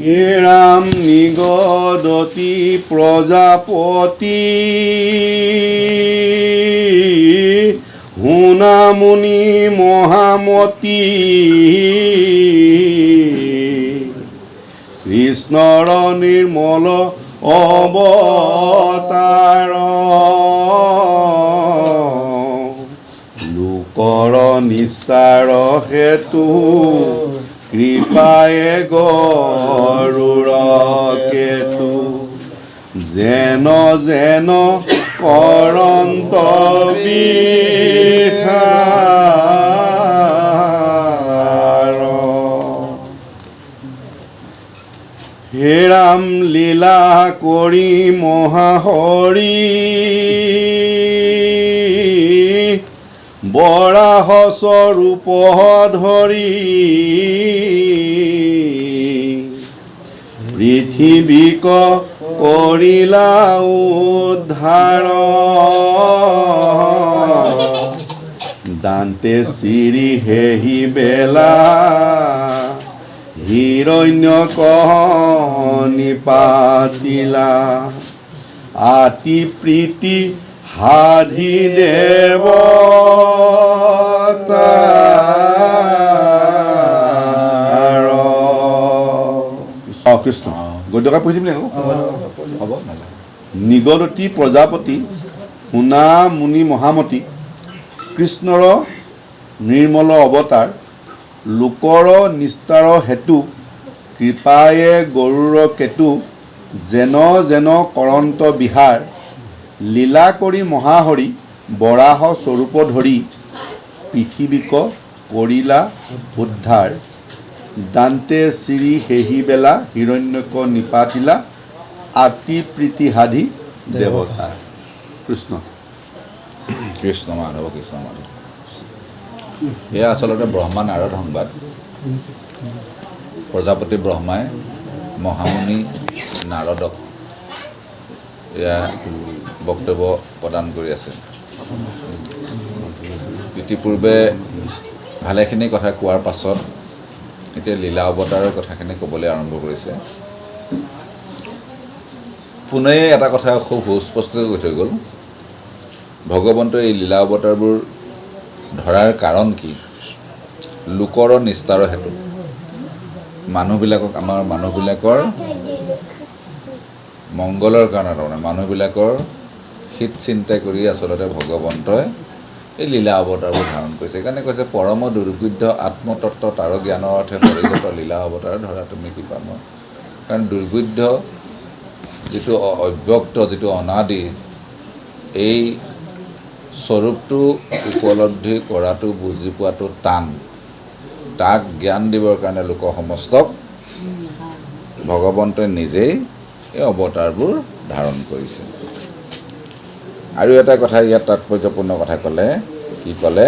হে ৰাম নিগদতি প্ৰজাপতি হুনামুনি মহামতি কৃষ্ণৰ নিৰ্মল অৱতাৰ লোকৰ নিস্তাৰ হেতু কৃপায়ে গৰুড় কেতু যেন যেন কৰন্ত বিহাৰ হে ৰাম লীলা কৰি মহাহৰি বৰাহ স্বৰূপ ধৰি পৃথিৱীক কৰিলা উদ্ধাৰ দান্তে চিৰি হেহি বেলা হিৰণ্যক নিপাতিলা আতি প্ৰীতি সাধি দেৱতাৰ কৃষ্ণ গদ্যকাৰ পঢ়ি দিম আকৌ হ'ব নিগদতি প্ৰজাপতি শুনা মুনি মহামতি কৃষ্ণৰ নিৰ্মল অৱতাৰ লোকৰ নিস্তাৰ হেতু কৃপায়ে গৰুড় কেতু যেন যেন কৰন্ত বিহাৰ লীলা কৰি মহাহৰি বৰাহ স্বৰূপ ধৰি পৃথিৱীক কৰিলা উদ্ধাৰ দান্তে চিৰি হেহি বেলা হিৰণ্যক নিপাতিলা আতি প্ৰীতি সাধি দেৱতা কৃষ্ণ কৃষ্ণ মাধৱ এয়া আচলতে ব্ৰহ্মা নাৰদ সংবাদ প্ৰজাপতি ব্ৰহ্মাই মহামুনি নাৰদক এয়া বক্তব্য প্ৰদান কৰি আছে ইতিপূৰ্বে ভালেখিনি কথা কোৱাৰ পাছত এতিয়া লীলা অৱতাৰৰ কথাখিনি ক'বলৈ আৰম্ভ কৰিছে পুনে এটা কথা খুব সুস্পষ্টকৈ কৈ থৈ গ'ল ভগৱন্তই এই লীলা অৱতাৰবোৰ ধৰাৰ কাৰণ কি লোকৰ নিস্তাৰ হেতু মানুহবিলাকক আমাৰ মানুহবিলাকৰ মংগলৰ কাৰণে তাৰমানে মানুহবিলাকৰ হিত চিন্তা কৰি আচলতে ভগৱন্তই এই লীলা অৱতাৰবোৰ ধাৰণ কৰিছে সেইকাৰণে কৈছে পৰম দুৰ্গোধ্য আত্মতত্ত্ব তাৰ জ্ঞানৰ অৰ্থে পৰিগত লীলা অৱতাৰ ধৰা তুমি কি পাম কাৰণ দুৰ্গোধ্য যিটো অব্যক্ত যিটো অনাদি এই স্বৰূপটো উপলব্ধি কৰাটো বুজি পোৱাটো টান তাক জ্ঞান দিবৰ কাৰণে লোক সমস্তক ভগৱন্তই নিজেই এই অৱতাৰবোৰ ধাৰণ কৰিছে আৰু এটা কথা ইয়াত তাৎপৰ্যপূৰ্ণ কথা ক'লে কি ক'লে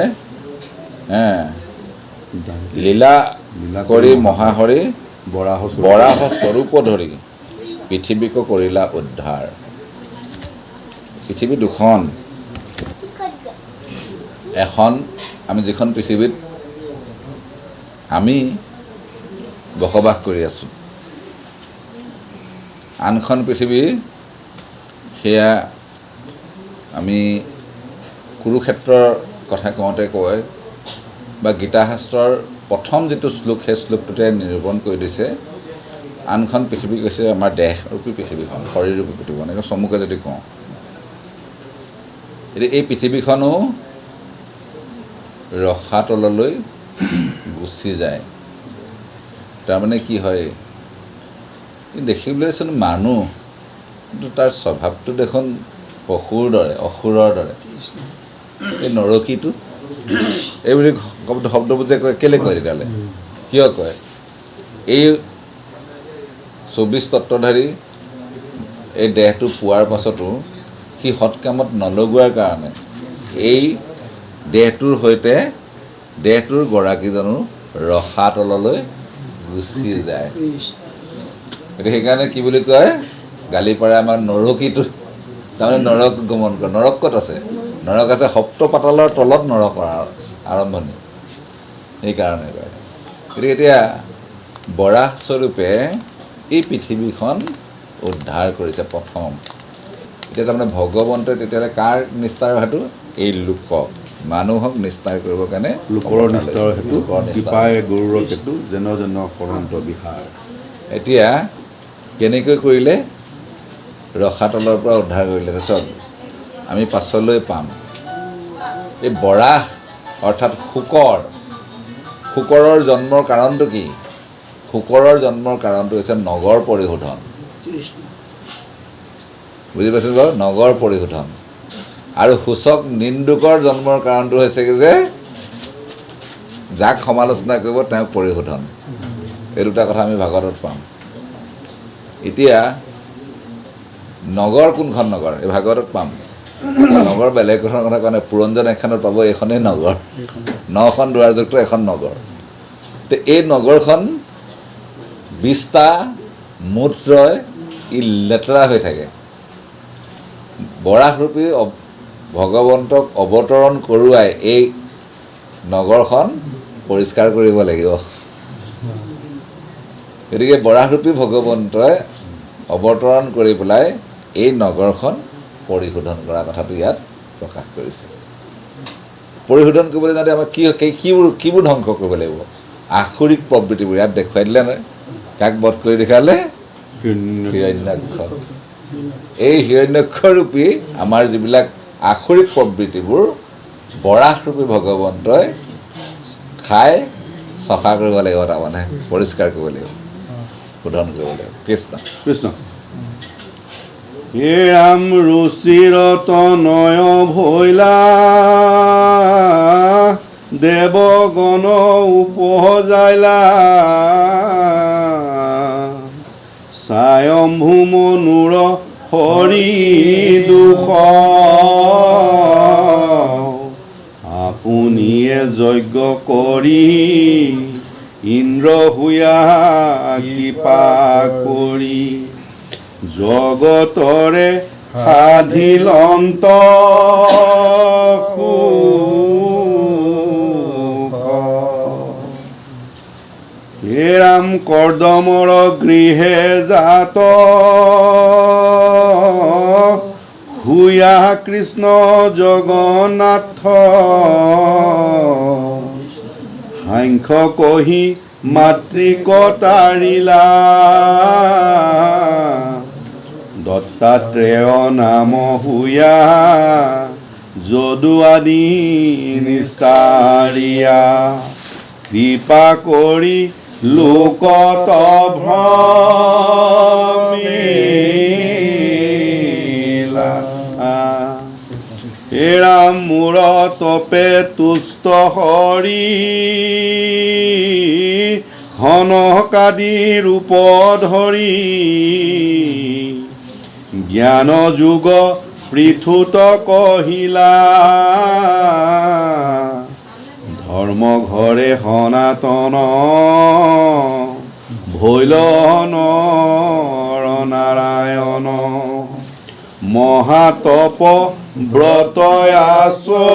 লীলা কৰি মহাহৰি বৰাহ স্বৰূপ ধৰি পৃথিৱীক কৰিলা উদ্ধাৰ পৃথিৱী দুখন এখন আমি যিখন পৃথিৱীত আমি বসবাস কৰি আছোঁ আনখন পৃথিৱী সেয়া আমি কুৰুক্ষেত্ৰৰ কথা কওঁতে কয় বা গীতাশাস্ত্ৰৰ প্ৰথম যিটো শ্লোক সেই শ্লোকটোতে নিৰূপণ কৰি দিছে আনখন পৃথিৱী কৈছে আমাৰ দেহৰূপী পৃথিৱীখন শৰীৰৰূপী পৃথিৱীখন এনেকৈ চমুকৈ যদি কওঁ এতিয়া এই পৃথিৱীখনো ৰসাতললৈ গুচি যায় তাৰমানে কি হয় দেখিবলৈচোন মানুহ কিন্তু তাৰ স্বভাৱটো দেখোন পশুৰ দৰে অসুৰৰ দৰে এই নৰকীটো এইবুলি শব্দবোৰ যে কয় কেলৈ কয় তেতিয়াহ'লে কিয় কয় এই 24 তত্ত্বধাৰী এই দেহটো পোৱাৰ পাছতো সি সৎকামত নলগোৱাৰ কাৰণে এই দেহটোৰ সৈতে দেহটোৰ গৰাকীজনো ৰসাতললৈ গুচি যায় গতিকে সেইকাৰণে কি বুলি কয় গালি পাৰে আমাৰ নৰকীটো তাৰমানে নৰক গমন কৰে নৰক ক'ত আছে নৰক আছে সপ্ত পাতালৰ তলত নৰকৰ আৰম্ভণি সেইকাৰণে কয় গতিকে এতিয়া বৰাহ স্বৰূপে এই পৃথিৱীখন উদ্ধাৰ কৰিছে প্ৰথম। এতিয়া তাৰমানে ভগৱন্তই তেতিয়াহ'লে কাৰ নিস্তাৰ হেতু? এই লোকক, মানুহক নিস্তাৰ কৰিবৰ কাৰণে লোকৰ নিস্তাৰ হেতু লোকৰ নিস্তাৰ। কৃপায়ে গৌৰৰ হেতু যেন যেন কৰন্ত বিহাৰ। এতিয়া কেনেকৈ কৰিলে? ৰসাতলৰ পৰা উদ্ধাৰ কৰিলে। তাৰপিছত আমি পাছলৈ পাম এই বৰাহ অৰ্থাৎ শুকৰৰ জন্মৰ কাৰণটো কি? শুকৰৰ জন্মৰ কাৰণটো হৈছে নগৰ পৰিশোধন। বুজি পাইছিল বাৰু? নগৰ পৰিশোধন। আৰু সূচক নিন্দুকৰ জন্মৰ কাৰণটো হৈছে কি যে যাক সমালোচনা কৰিব তেওঁক পৰিশোধন। এই দুটা কথা আমি ভাগৱতত পাম। এতিয়া নগৰ কোনখন নগৰ? এই ভাগৱতত পাম। নগৰ বেলেগ এখনৰ কথা কোৱা নাই। পুৰঞ্জন এখনত পাব এইখনেই নগৰ। 9খন দুৱাৰযুক্ত এখন নগৰ। তো এই নগৰখন 20টা মূত্ৰই ই লেতেৰা হৈ থাকে। বৰাহৰূপী ভগৱন্তক অৱতৰণ কৰোৱাই এই নগৰখন পৰিষ্কাৰ কৰিব লাগিব। গতিকে বৰাহৰূপী ভগৱন্তই অৱতৰণ কৰি পেলাই এই নগৰখন পৰিশোধন কৰা কথাটো ইয়াত প্ৰকাশ কৰিছে। পৰিশোধন কৰিবলৈ যাওঁতে আমাক কিবোৰ ধ্বংস কৰিব লাগিব? আসুৰিক প্ৰবৃত্তিবোৰ ইয়াত দেখুৱাই দিলে নহয়। কাক বধ কৰি দেখালে? হিৰণ্যাক্ষ। এই হিৰণ্যাক্ষৰূপী আমাৰ যিবিলাক আসুৰিক প্ৰবৃত্তিবোৰ বৰাহৰূপী ভগৱন্তই খাই চফা কৰিব লাগিব, তাৰমানে পৰিষ্কাৰ কৰিব লাগিব, শোধন কৰিব লাগিব। কৃষ্ণ কৃষ্ণ। হে ৰাম ৰুচিৰত নয় ভৈলা দেৱগণ উপজাইলা স্বয়ম্ভু মনুৰ হৰি দুখ আপুনিয়ে যজ্ঞ কৰি ইন্দ্ৰ হুয়া কৃপা কৰি জগতৰে সাধিলন্ত হে ৰাম কৰ্দমৰ গৃহে জাত হুয়া কৃষ্ণ জগন্নাথ সাংখ্য কহি মাতৃকতাৰিলা দত্তাত্ৰেয় নাম হুয়া যদু আদি নিস্তাৰিয়া কৃপা কৰি লোকত ভ্ৰমিলা হে ৰাম মূৰ তপে তুষ্ট হৰি হনকাদি ৰূপ ধৰি জ্ঞান যোগ পৃথুত কহিলা ধৰ্ম ঘৰে সনাতন ভৈল নাৰায়ণ মহাতপ ব্ৰত আচৰিলা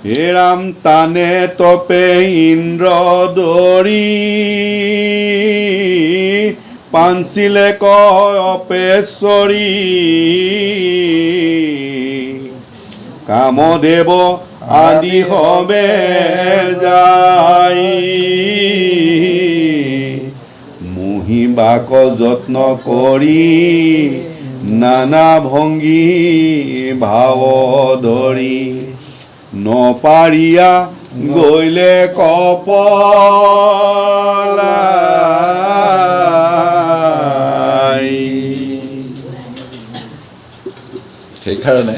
হে ৰাম তানে তপে ইন্দ্ৰ দৰি পাঞ্চিলে কয় অপেশ্বৰী কামদেৱ আদি হবে যাই মুহিবাক যত্ন কৰি নানা ভংগী ভাৱ ধৰি নপাৰিয়া গৈলে কপলাই সেইকাৰণে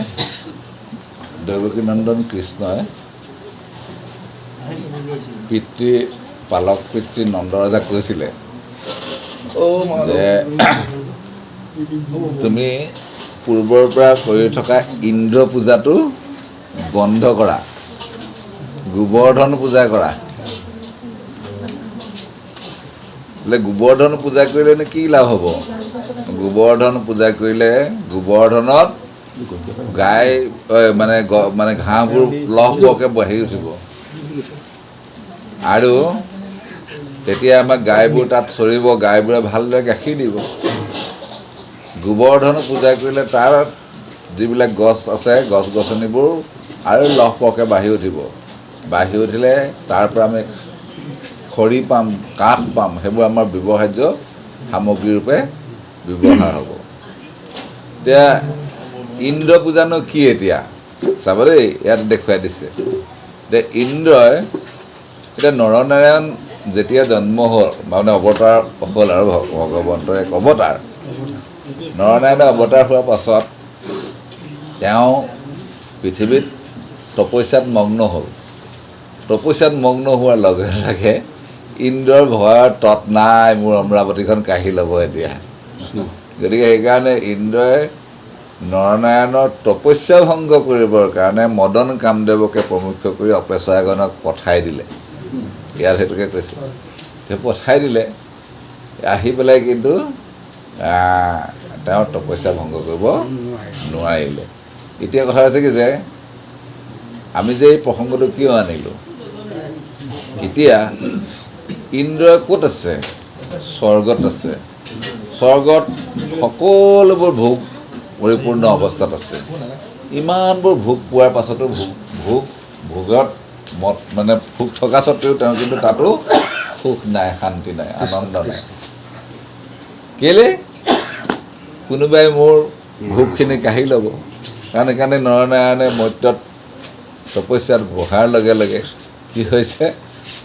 দেৱকীনন্দন কৃষ্ণই পালক পিতৃ নন্দৰাজাক কৈছিলে যে তুমি পূৰ্বৰ পৰা কৰি থকা ইন্দ্ৰ পূজাটো বন্ধ কৰা, গোবৰ্ধন পূজা কৰা। বোলে গোবৰ্ধন পূজা কৰিলেনো কি লাভ হ'ব? গোবৰ্ধন পূজা কৰিলে গোবৰ্ধনত গাই মানে ঘাঁহবোৰ লহপহকৈ বাঢ়ি উঠিব আৰু তেতিয়া আমাৰ গাইবোৰ তাত চৰিব, গাইবোৰে ভালদৰে গাখীৰ দিব। গোবৰ্ধন পূজা কৰিলে তাৰ যিবিলাক গছ আছে গছ গছনিবোৰ আৰু লহপহকৈ বাঢ়ি উঠিব। বাঢ়ি উঠিলে তাৰ পৰা আমি খৰি পাম, কাঠ পাম, সেইবোৰ আমাৰ ব্যৱহাৰ্য সামগ্ৰী ৰূপে ব্যৱহাৰ হ'ব। এতিয়া ইন্দ্ৰ পূজানো কি এতিয়া চাব দেই, ইয়াত দেখুৱাই দিছে। এতিয়া ইন্দ্ৰই এতিয়া নৰনাৰায়ণ যেতিয়া জন্ম হ'ল মানে অৱতাৰ হ'ল আৰু ভগৱন্তৰ এক অৱতাৰ, নৰনাৰায়ণৰ অৱতাৰ হোৱাৰ পাছত তেওঁ পৃথিৱীত তপস্যাত মগ্ন হ'ল। তপস্যাত মগ্ন হোৱাৰ লগে লগে ইন্দ্ৰৰ ভয়ৰ তৎ নাই, মোৰ অমৰাৱতীখন কাঢ়ি ল'ব এতিয়া। গতিকে সেইকাৰণে ইন্দ্ৰই নৰনাৰায়ণৰ তপস্যা ভংগ কৰিবৰ কাৰণে মদন কামদেৱকে প্ৰমুখ্য কৰি অপেশ্বৰাগণক পঠাই দিলে। ইয়াত সেইটোকে কৈছে, তেওঁ পঠাই দিলে, আহি পেলাই কিন্তু তেওঁ তপস্যা ভংগ কৰিব নোৱাৰিলে। এতিয়া কথা হৈছে কি যে আমি যে এই প্ৰসংগটো কিয় আনিলোঁ, এতিয়া ইন্দ্ৰই ক'ত আছে? স্বৰ্গত আছে। স্বৰ্গত সকলোবোৰ ভোগ পৰিপূৰ্ণ অৱস্থাত আছে। ইমানবোৰ ভোগ পোৱাৰ পাছতো ভোগত মানে ভোগ থকা স্বত্বেও তেওঁ কিন্তু তাতো সুখ নাই, শান্তি নাই, আনন্দ নাই। কেলে? কোনোবাই মোৰ ভোগখিনি কাঢ়ি ল'ব। কাৰণ সেইকাৰণে নৰনাৰায়ণে মৰ্ত্যত তপস্যাত বহাৰ লগে লগে কি হৈছে,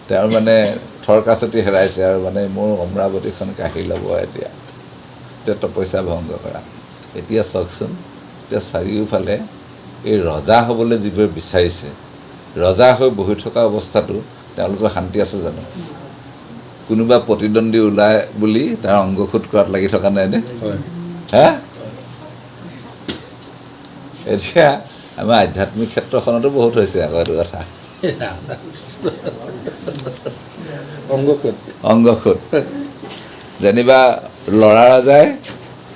তেওঁৰ মানে থৰকাচতি হেৰাইছে আৰু মানে মোৰ অমৰাৱতীখন কাঢ়ি ল'ব এতিয়া তপস্যা ভংগ কৰা। এতিয়া চাওকচোন, এতিয়া চাৰিওফালে এই ৰজা হ'বলৈ যিবোৰে বিচাৰিছে, ৰজা হৈ বহি থকা অৱস্থাটো তেওঁলোকৰ শান্তি আছে জানো? কোনোবা প্ৰতিদ্বন্দ্বী ওলায় বুলি তাৰ অংগসুত কৰাত লাগি থকা নাইনে? হা? এতিয়া আমাৰ আধ্যাত্মিক ক্ষেত্ৰখনতো বহুত হৈছে আকৌ এইটো কথা। অংগসুত যেনিবা ল'ৰা ৰজাই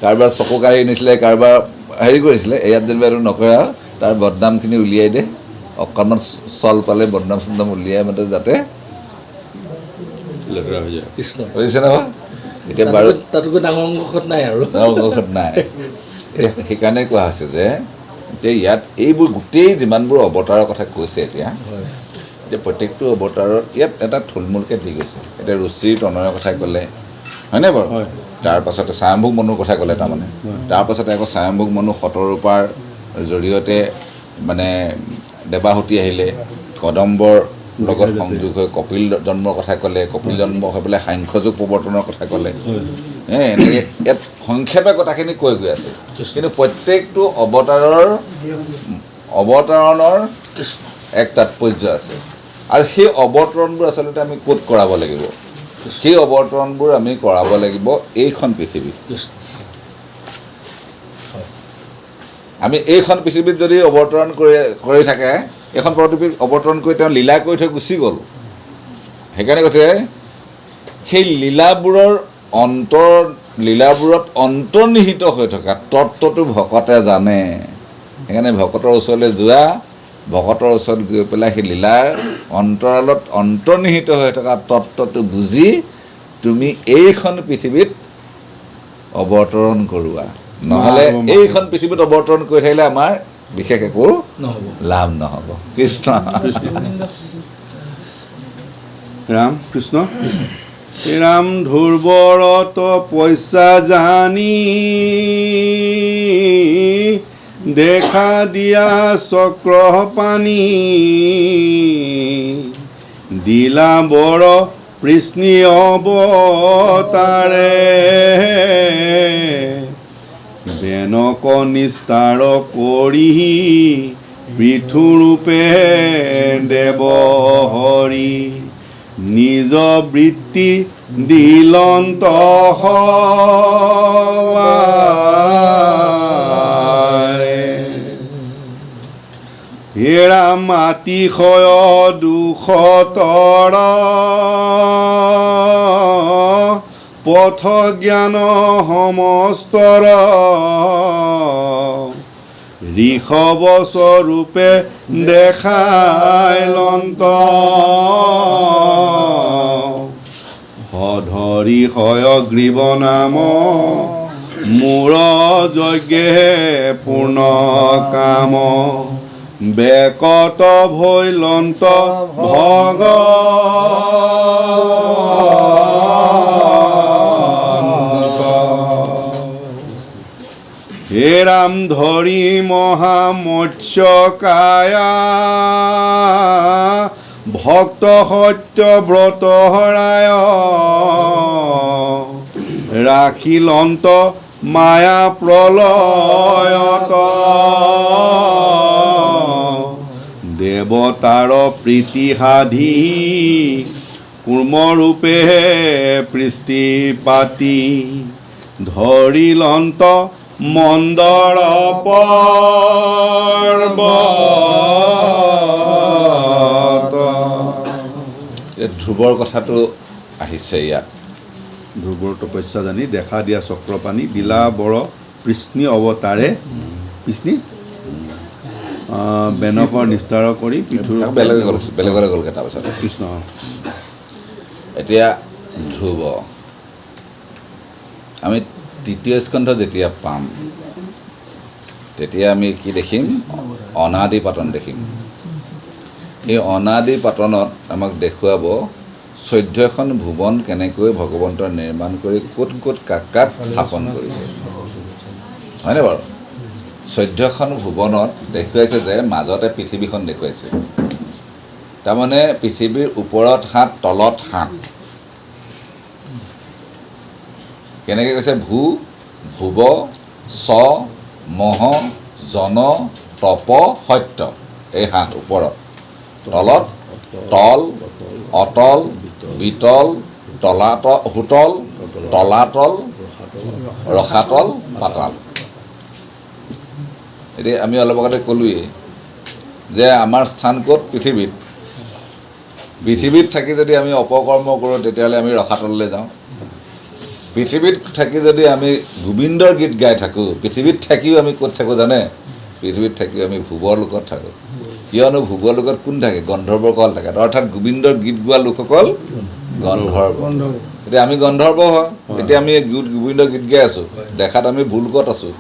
কাৰোবাৰ চকু কাঢ়ি নিছিলে, কাৰোবাৰ হেৰি কৰিছিলে, ইয়াত যেনিবা এইটো নকৰে আৰু তাৰ বদনামখিনি উলিয়াই দিয়ে। অকণমান চল পালে বদনাম চদনাম উলিয়াই মানে যাতে বুজিছে নহয়? এতিয়া বাৰু তাতকৈ ডাঙৰ অংগসুত নাই আৰু অংগসুত নাই। সেইকাৰণে কোৱা হৈছে যে এতিয়া ইয়াত এইবোৰ গোটেই যিমানবোৰ অৱতাৰৰ কথা কৈছে এতিয়া প্ৰত্যেকটো অৱতাৰত ইয়াত এটা থুলমূলকৈ দি গৈছে। এতিয়া ৰুচিৰ তনয়ৰ কথা ক'লে, হয়নে বাৰু? তাৰপাছতে স্বয়ম্ভুক মনুৰ কথা ক'লে, তাৰমানে তাৰপাছতে আকৌ স্বয়ম্ভুক মনু শতৰূপাৰ জৰিয়তে মানে দেৱাহুতি আহিলে, কদম্বৰ লগত সংযোগ হৈ কপিল জন্মৰ কথা ক'লে, কপিল জন্ম হৈ পেলাই সাংখ্যযোগ প্ৰৱৰ্তনৰ কথা ক'লে। এনেকৈ ইয়াত সংক্ষেপে কথাখিনি কৈ গৈ আছে, কিন্তু প্ৰত্যেকটো অৱতাৰণৰ এক তাৎপৰ্য আছে। আৰু সেই অৱতৰণবোৰ আচলতে আমি ক'ত কৰাব লাগিব? সেই অৱতৰণবোৰ আমি কৰাব লাগিব এইখন পৃথিৱীত। আমি এইখন পৃথিৱীত যদি অৱতৰণ কৰি থাকে, এইখন পৃথিৱীত অৱতৰণ কৰি তেওঁ লীলা কৰি থৈ গুচি গ'ল। সেইকাৰণে কৈছে সেই লীলাবোৰত অন্তৰ্নিহিত হৈ থকা তত্ত্বটো ভকতে জানে। সেইকাৰণে ভকতৰ ওচৰলৈ যোৱা, ভকতৰ ওচৰত গৈ পেলাই সেই লীলাৰ অন্তৰালত অন্তৰ্নিহিত হৈ থকা তত্ত্বটো বুজি তুমি এইখন পৃথিৱীত অৱতৰণ কৰোৱা। নহ'লে এইখন পৃথিৱীত অৱতৰণ কৰি থাকিলে আমাৰ বিশেষ একো লাভ নহ'ব। কৃষ্ণ ৰাম কৃষ্ণ। ৰাম ধ্ৰুৱৰত পইচা জানি দেখা দিয়া চক্ৰ পানী দিলা বৰ কৃষ্ণী অৱতাৰে বেনক নিস্তাৰ কৰি পৃথুৰূপে দেৱ হৰি নিজ বৃত্তি দিলন্ত হেৰা মাতিশয় দুখতৰ পথ জ্ঞান সমস্তৰ ঋষভ স্বৰূপে দেখাই লন্ত সধৰি হয়গ্ৰীৱ নাম মূৰ যজ্ঞে পূৰ্ণ কাম বেকত ভৈলন্ত হে ৰাম ধৰি মহামৎস্য কায়া ভক্ত সত্য ব্ৰত হৰায় ৰাখিলন্ত মায়া প্ৰলয়ত দেৱতাৰ প্ৰীতি সাধি কুৰ্মৰূপে পৃষ্টি পাতি ধৰিলন্ত মন্দৰ পৰ্বত। ধ্ৰুৱৰ কথাটো আহিছে ইয়াত। ধ্ৰুৱৰ তপস্যা জানি দেখা দিয়া চক্ৰপাণি বিলা বৰ কৃষ্ণী অৱতাৰে কৃষ্ণী বেনকৰ নিস্তাৰ কৰি বেলেগলৈ গ'লগৈ তাৰপিছত কৃষ্ণ। এতিয়া ধ্ৰুৱ আমি তৃতীয় স্কন্ধ যেতিয়া পাম তেতিয়া আমি কি দেখিম? অনাদি পাতন দেখিম। এই অনাদি পাতনত আমাক দেখুৱাব 14খন ভুৱন কেনেকৈ ভগৱন্তৰ নিৰ্মাণ কৰি ক'ত ক'ত কাক কাক স্থাপন কৰিছে, হয়নে বাৰু? 14খন ভুৱনত দেখুৱাইছে যে মাজতে পৃথিৱীখন দেখুৱাইছে। তাৰমানে পৃথিৱীৰ ওপৰত 7 তলত 7। কেনেকৈ কৈছে? ভূ ভুৱ চ মহ জন তপ সত্য। এই 7 ওপৰত, তলত তল অতল বিতল হোতল তলাতল ৰসাতল পাতাল। এতিয়া আমি অলপ আগতে ক'লোৱেই যে আমাৰ স্থান ক'ত? পৃথিৱীত। পৃথিৱীত থাকি যদি আমি অপকৰ্ম কৰোঁ তেতিয়াহ'লে আমি ৰসাতললৈ যাওঁ। পৃথিৱীত থাকি যদি আমি গোবিন্দৰ গীত গাই থাকোঁ, পৃথিৱীত থাকিও আমি ক'ত থাকোঁ জানে? পৃথিৱীত থাকিও আমি ভুৱৰ লোকত থাকোঁ। কিয়নো ভুৱৰ লোকত কোন থাকে? গন্ধৰ্বসকল থাকে। অৰ্থাৎ গোবিন্দৰ গীত গোৱা লোকসকল গন্ধৰ্ব। এতিয়া আমি গন্ধৰ্ব হয়, এতিয়া আমি গোবিন্দৰ গীত গাই আছোঁ। দেখাত আমি ভুল লোকত আছোঁ,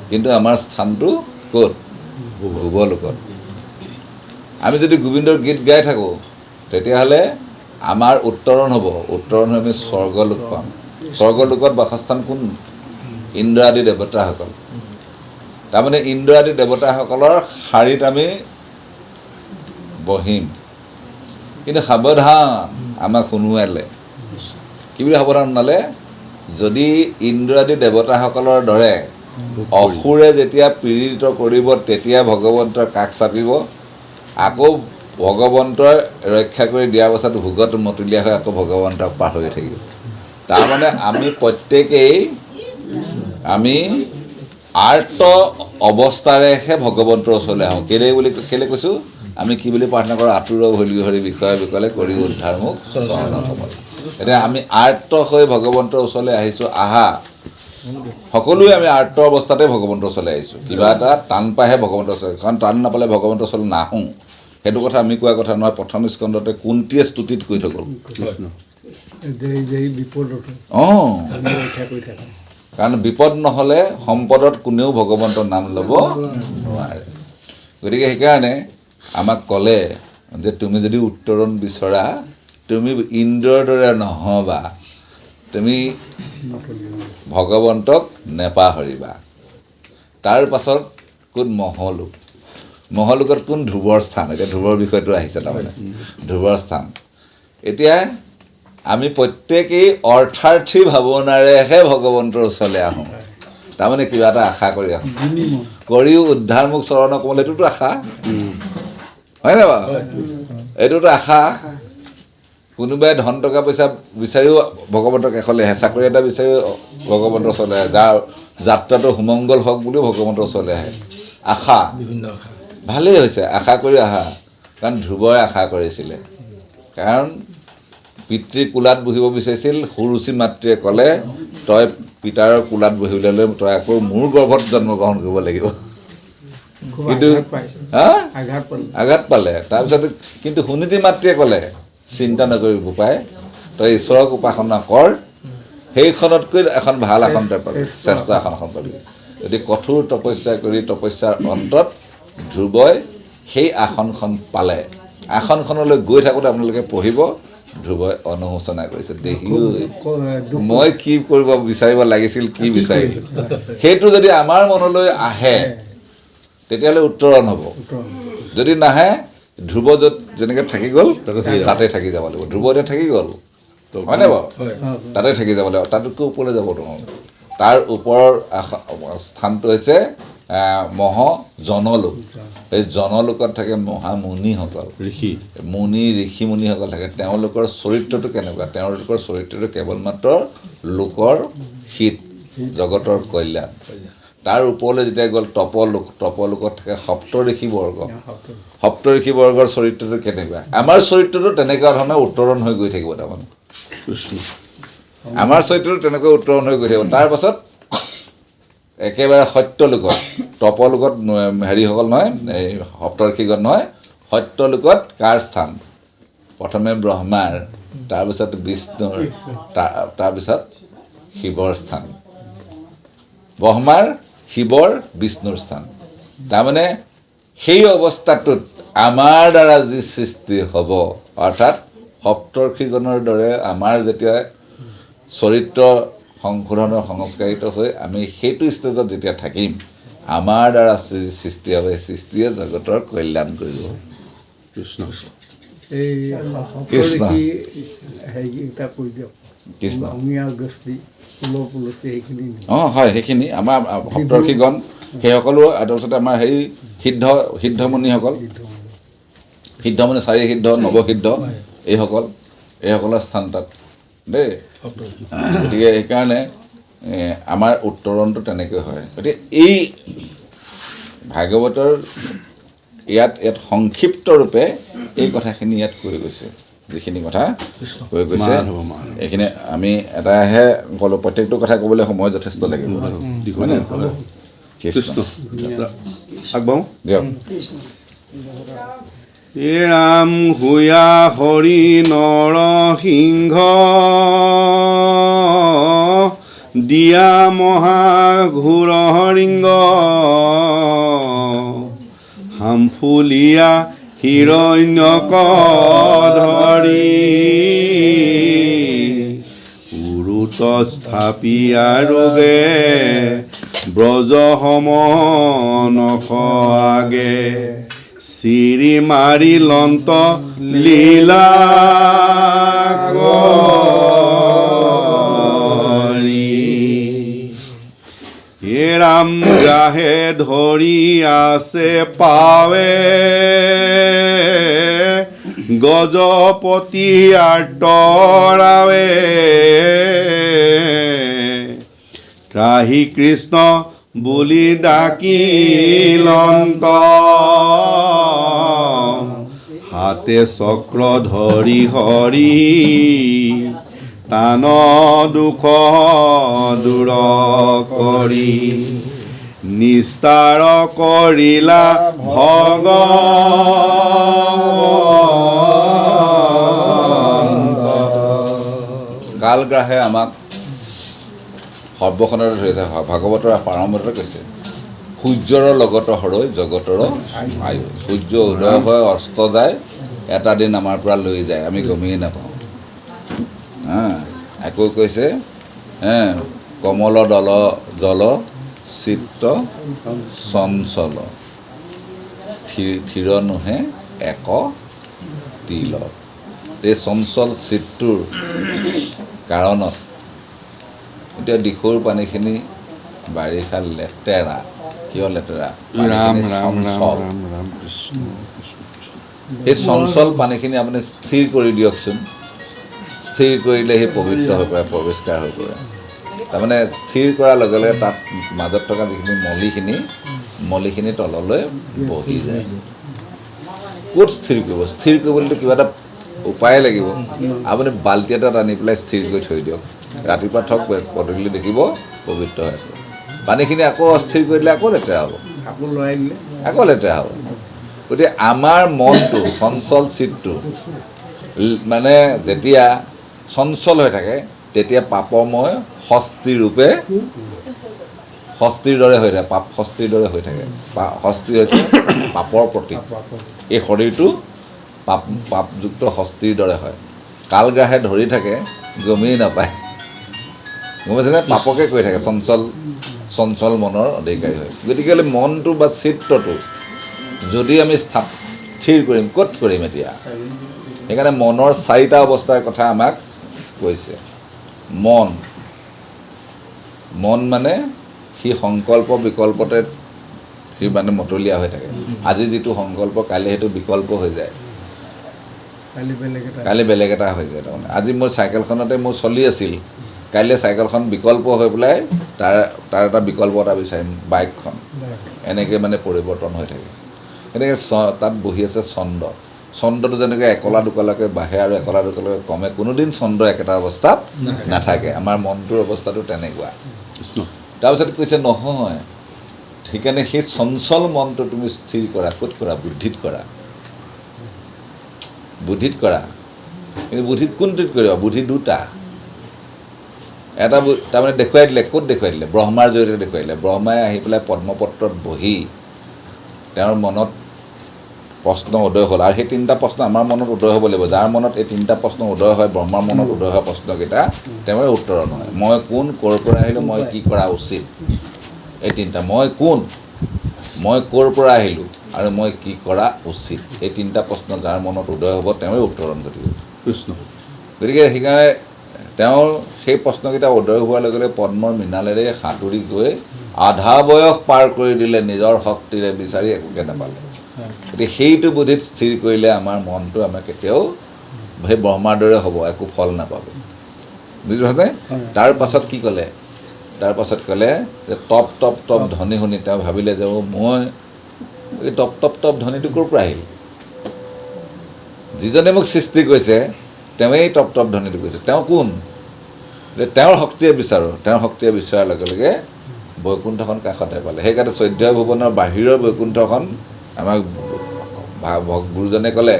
কিন্তু আমাৰ স্থানটো ক'ত? ভুৱ লোকত। আমি যদি গোবিন্দৰ গীত গাই থাকোঁ তেতিয়াহ'লে আমাৰ উত্তৰণ হ'ব। উত্তৰণ হৈ আমি স্বৰ্গলোক পাম। স্বৰ্গলোকত বাসস্থান কোন? ইন্দ্ৰ আদি দেৱতাসকল। তাৰমানে ইন্দ্ৰ আদি দেৱতাসকলৰ শাৰীত আমি বহিম। কিন্তু সাৱধান, আমাক শুনোৱালে। কি বুলি সাৱধান শুনালে? যদি ইন্দ্ৰ আদি দেৱতাসকলৰ দৰে অসুৰে যেতিয়া পীড়িত কৰিব তেতিয়া ভগৱন্তৰ কাষ চাপিব, আকৌ ভগৱন্তই ৰক্ষা কৰি দিয়াৰ পাছত ভোগত মতলীয়া হৈ আকৌ ভগৱন্তক পাহৰি থাকিব। তাৰমানে আমি প্ৰত্যেকেই আমি আৰ্ত অৱস্থাৰেহে ভগৱন্তৰ ওচৰলৈ আহোঁ। কেলৈ কৈছোঁ? আমি কি বুলি প্ৰাৰ্থনা কৰোঁ? আতুৰ ভলি হৰি বিষয়ে বিকলে কৰি উদ্ধাৰ মোক চৰণ কমল। এতিয়া আমি আৰ্ত হৈ ভগৱন্তৰ ওচৰলৈ আহিছোঁ। সকলোৱে আমি আৰ্ত অৱস্থাতে ভগৱন্তৰ ওচৰলৈ আহিছোঁ। কিবা এটা টান পাইহে ভগৱন্তৰ ওচৰলৈ, কাৰণ টান নাপালে ভগৱন্তৰ ওচৰলৈ নাহোঁ। সেইটো কথা আমি কোৱা কথা নহয়। প্ৰথম স্কন্ধতে কুন্তীয়ে স্তুতিত কৈ থৈ গ'ল। কাৰণ বিপদ নহ'লে সম্পদত কোনেও ভগৱন্তৰ নাম ল'ব নোৱাৰে। গতিকে সেইকাৰণে আমাক ক'লে যে তুমি যদি উত্তৰণ বিচৰা, তুমি ইন্দ্ৰৰ দৰে নহ'বা, তুমি ভগৱন্তক নেপাহৰিবা। তাৰ পাছত কোন? মহলোক। মহলোকত কোন? ধ্ৰুৱৰ স্থান। এতিয়া ধ্ৰুৱৰ বিষয়টো আহিছে। তাৰমানে ধ্ৰুৱৰ স্থান। এতিয়া আমি প্ৰত্যেকেই অৰ্থাৰ্থী ভাৱনাৰেহে ভগৱন্তৰ ওচৰলৈ আহোঁ। তাৰমানে কিবা এটা আশা কৰি আহোঁ। কৰিও উদ্ধাৰ মোক চৰণ কমল, এইটোতো আশা, হয়নে বাৰু? এইটোতো আশা। কোনোবাই ধন টকা পইচা বিচাৰিও ভগৱন্তৰ কাষলৈ আহে, চাকৰি এটা বিচাৰিও ভগৱন্তৰ ওচৰলৈ আহে, যাৰ যাত্ৰাটো সুমংগল হওক বুলিও ভগৱন্তৰ ওচৰলৈ আহে। আশা, ভালেই হৈছে আশা কৰি আহা। কাৰণ ধ্ৰুৱই আশা কৰিছিলে। কাৰণ পিতৃৰ কোলাত বহিব বিচাৰিছিল। সুৰুচি মাতৃয়ে ক'লে, তই পিতাৰৰ কোলাত বহিবলৈ লৈ তই আকৌ মোৰ গৰ্ভত জন্মগ্ৰহণ কৰিব লাগিব। কিন্তু আঘাত পালে তাৰপিছত কিন্তু সুনীতি মাতৃয়ে ক'লে চিন্তা নকৰিবি বোপাই তই ঈশ্বৰক উপাসনা কৰ সেইখনতকৈ এখন ভাল আসন তই পাবি শ্ৰেষ্ঠ আসনখন পাবি যদি কঠোৰ তপস্যা কৰি তপস্যাৰ অন্তত ধ্ৰুৱই সেই আসনখন পালে আসনখনলৈ গৈ থাকোঁতে আপোনালোকে পঢ়িব ধ্ৰুৱই অনুশোচনা কৰিছে দেহি মই কি কৰিব বিচাৰিব লাগিছিল কি বিচাৰিলোঁ সেইটো যদি আমাৰ মনলৈ আহে তেতিয়াহ'লে উত্তৰণ হ'ব যদি নাহে ধ্ৰুৱ য'ত যেনেকৈ থাকি গ'ল তাতে থাকি যাব লাগিব ধ্ৰুৱ এতিয়া থাকি গ'ল হয়নে বাৰু তাতে থাকি যাব লাগিব তাতকৈ ওপৰলৈ যাব নোৱাৰোঁ তাৰ ওপৰৰ স্থানটো হৈছে মহ জনলোক এই জনলোকত থাকে মহামুনিসকল মুনি ঋষি মুনিসকল থাকে তেওঁলোকৰ চৰিত্ৰটো কেনেকুৱা তেওঁলোকৰ চৰিত্ৰটো কেৱল মাত্ৰ লোকৰ হিত জগতৰ কল্যাণ তাৰ ওপৰলৈ যেতিয়া গ'ল তপলোকত থাকে সপ্তঋষিবৰ্গৰ চৰিত্ৰটো কেনেকুৱা আমাৰ চৰিত্ৰটো তেনেকুৱা ধৰণে উত্তৰণ হৈ গৈ থাকিব তাৰমানে আমাৰ চৰিত্ৰটো তেনেকৈ উত্তৰণ হৈ গৈ থাকিব তাৰপাছত একেবাৰে সত্যলোকত তপলোকত হেৰিসকল নহয় এই সপ্তৰ্ষিগণ নহয় সত্যলোকত কাৰ স্থান প্ৰথমে ব্ৰহ্মাৰ তাৰপিছত বিষ্ণুৰ তাৰপিছত শিৱৰ স্থান ব্ৰহ্মাৰ শিৱৰ বিষ্ণুৰ স্থান তাৰমানে সেই অৱস্থাটোত আমাৰ দ্বাৰা যি সৃষ্টি হ'ব অৰ্থাৎ সপ্তৰ্ষিগণৰ দৰে আমাৰ যেতিয়া চৰিত্ৰ সংশোধনৰ সংস্কাৰিত হৈ আমি সেইটো ষ্টেজত যেতিয়া থাকিম আমাৰ দ্বাৰা সৃষ্টি হ'ব এই সৃষ্টিয়ে জগতৰ কল্যাণ কৰিব কৃষ্ণ অঁ হয় সেইখিনি আমাৰ সপ্তৰ্ষিগণ সেইসকলো তাৰপিছতে আমাৰ হেৰি সিদ্ধমুনিসকল সিদ্ধমুনি চাৰি সিদ্ধ নৱসিদ্ধ এইসকলৰ স্থান তাত দেই গতিকে সেইকাৰণে আমাৰ উত্তৰণটো তেনেকৈ হয় গতিকে এই ভাগৱতৰ ইয়াত সংক্ষিপ্ত ৰূপে এই কথাখিনি ইয়াত কৈ গৈছে যিখিনি কথা কৈ গৈছে এইখিনি আমি এটাহে ক'লোঁ প্ৰত্যেকটো কথা ক'বলৈ সময় যথেষ্ট লাগিব আগবাঢ়ো দিয়ক হে ৰাম হুয়া হৰি নৰসিংহ দিয়া মহাঘোৰ হৰিংগ হামফুলীয়া হিৰণ্যক ধৰি উৰুত স্থাপিয়া ৰোগে ব্ৰজ সমনখ আগে চিৰি মাৰি লন্ত লীলা হে ৰাম গ্ৰাহে ধৰি আছে পাৱে গজপতি আঁতৰাৱে ত্ৰাহি কৃষ্ণ বুলি ডাকিলন্ত হাতে চক্ৰ ধৰি হৰি তান দুখ দূৰ কৰি নিস্তাৰ কৰিলা কালগ্ৰাহে আমাক সৰ্বখনতে ধৰিছে ভাগৱতৰ প্ৰাৰম্ভতে কৈছে সূৰ্যৰ লগত হৰৈ জগতৰ আয়ু সূৰ্য উদয় হৈ অস্ত যায় এটা দিন আমাৰ পৰা লৈ যায় আমি গমেই নাপাওঁ আকৌ কৈছে কমল দল জল চিত্ত চঞ্চল থিৰ নোহে এক তিল এই চঞ্চল চিত্তৰ কাৰণত এতিয়া দিশৰ পানীখিনি বাৰিষা লেতেৰা কিয় লেতেৰা এই চঞ্চল পানীখিনি আপুনি স্থিৰ কৰি দিয়কচোন স্থিৰ কৰিলে সেই পবিত্ৰ হৈ পৰে পৰিষ্কাৰ হৈ পৰে তাৰমানে স্থিৰ কৰাৰ লগে লগে তাত মাজত থকা যিখিনি মলিখিনি তললৈ বহি যায় ক'ত স্থিৰ কৰিব স্থিৰ কৰিবলৈতো কিবা এটা উপায় লাগিব আপুনি বাল্টি এটাত আনি পেলাই স্থিৰ কৰি থৈ দিয়ক ৰাতিপুৱা থওক পদূলি দেখিব পবিত্ৰ হৈ আছে পানীখিনি আকৌ অস্থিৰ কৰি দিলে আকৌ লেতেৰা হ'ব আকৌ লেতেৰা হ'ব। গতিকে আমাৰ মনটো চঞ্চল চিত্তটো মানে যেতিয়া চঞ্চল হৈ থাকে তেতিয়া পাপময় ষষ্ঠীৰূপে ষষ্ঠীৰ দৰে হৈ থাকে, পাপ ষষ্ঠীৰ দৰে হৈ থাকে। ষষ্ঠী হৈছে পাপৰ প্ৰতীক। এই শৰীৰটো পাপযুক্ত ষষ্ঠীৰ দৰে হয়। কালগ্ৰাহে ধৰি থাকে গমেই নাপায়, গম পাইছেনে? পাপকে কৈ থাকে, চঞ্চল মনৰ অধিকাৰী হয়। গতিকে মনটো বা চিত্ৰটো যদি আমি স্থিৰ কৰিম, ক'ত কৰিম এতিয়া? সেইকাৰণে মনৰ 4টা অৱস্থাৰ কথা আমাক কৈছে। মন মানে সি সংকল্প বিকল্পতে সি মানে মতলীয়া হৈ থাকে। আজি যিটো সংকল্প কাইলৈ সেইটো বিকল্প হৈ যায়, কাইলৈ বেলেগ এটা হৈ যায়। তাৰমানে আজি মোৰ চাইকেলখনতে মোৰ চলি আছিল, কাইলৈ চাইকেলখন বিকল্প হৈ পেলাই তাৰ এটা বিকল্প এটা বিচাৰিম, বাইকখন। এনেকৈ মানে পৰিৱৰ্তন হৈ থাকে। এনেকৈ তাত বহি আছে চন্দ্ৰটো যেনেকৈ একলা দুকলাকৈ বাঢ়ে আৰু একলা দুকলাকৈ কমে, কোনোদিন চন্দ্ৰ একেটা অৱস্থাত নাথাকে। আমাৰ মনটোৰ অৱস্থাটো তেনেকুৱা। তাৰপিছত কৈছে নহয়, সেইকাৰণে সেই চঞ্চল মনটো তুমি স্থিৰ কৰা। ক'ত কৰা? বুদ্ধিত কৰা। কিন্তু বুদ্ধিত কোনটোত কৰিবা? বুদ্ধি দুটা। এটা তাৰমানে দেখুৱাই দিলে। ক'ত দেখুৱাই দিলে? ব্ৰহ্মাৰ জৰিয়তে দেখুৱাই দিলে। ব্ৰহ্মাই আহি পেলাই পদ্মপত্ৰত বহি তেওঁৰ মনত প্ৰশ্ন উদয় হ'ল। আৰু সেই 3টা প্ৰশ্ন আমাৰ মনত উদয় হ'ব লাগিব। যাৰ মনত এই 3টা প্ৰশ্ন উদয় হয়, ব্ৰহ্মাৰ মনত উদয় হোৱা প্ৰশ্নকেইটা তেওঁৰে উত্তৰ নহয়। মই কোন, ক'ৰ পৰা আহিলোঁ, মই কি কৰা উচিত। এই 3টা। মই কোন, মই ক'ৰ পৰা আহিলোঁ আৰু মই কি কৰা উচিত। এই 3টা প্ৰশ্ন যাৰ মনত উদয় হ'ব তেওঁৰে উত্তৰণ ঘটিব। গতিকে সেইকাৰণে তেওঁৰ সেই প্ৰশ্নকেইটা উদয় হোৱাৰ লগে লগে পদ্মৰ মৃণালেৰে সাঁতুৰি গৈ আধা বয়স পাৰ কৰি দিলে, নিজৰ শক্তিৰে বিচাৰি একোকে নাপালে। গতিকে সেইটো বুদ্ধিত স্থিৰ কৰিলে আমাৰ মনটো আমাৰ কেতিয়াও সেই ব্ৰহ্মাৰ দৰে হ'ব, একো ফল নাপাব। বুজি পাইছেনে? তাৰ পাছত কি ক'লে? তাৰ পাছত ক'লে যে টপ টপ টপ ধ্বনি শুনি তেওঁ ভাবিলে যে মই এই টপ টপ টপ ধ্বনিটো ক'ৰ পৰা আহিল? যিজনে মোক সৃষ্টি কৰিছে তেওঁৱেই টপ টপ ধ্বনিটো কৈছে। তেওঁ কোন? যে তেওঁৰ শক্তিয়ে বিচাৰোঁ। তেওঁৰ শক্তিয়ে বিচৰাৰ লগে লগে বৈকুণ্ঠখন কাষতে পালে। সেইকাৰণে 14 ভুৱনৰ বাহিৰৰ বৈকুণ্ঠখন আমাক গুৰুজনে ক'লে,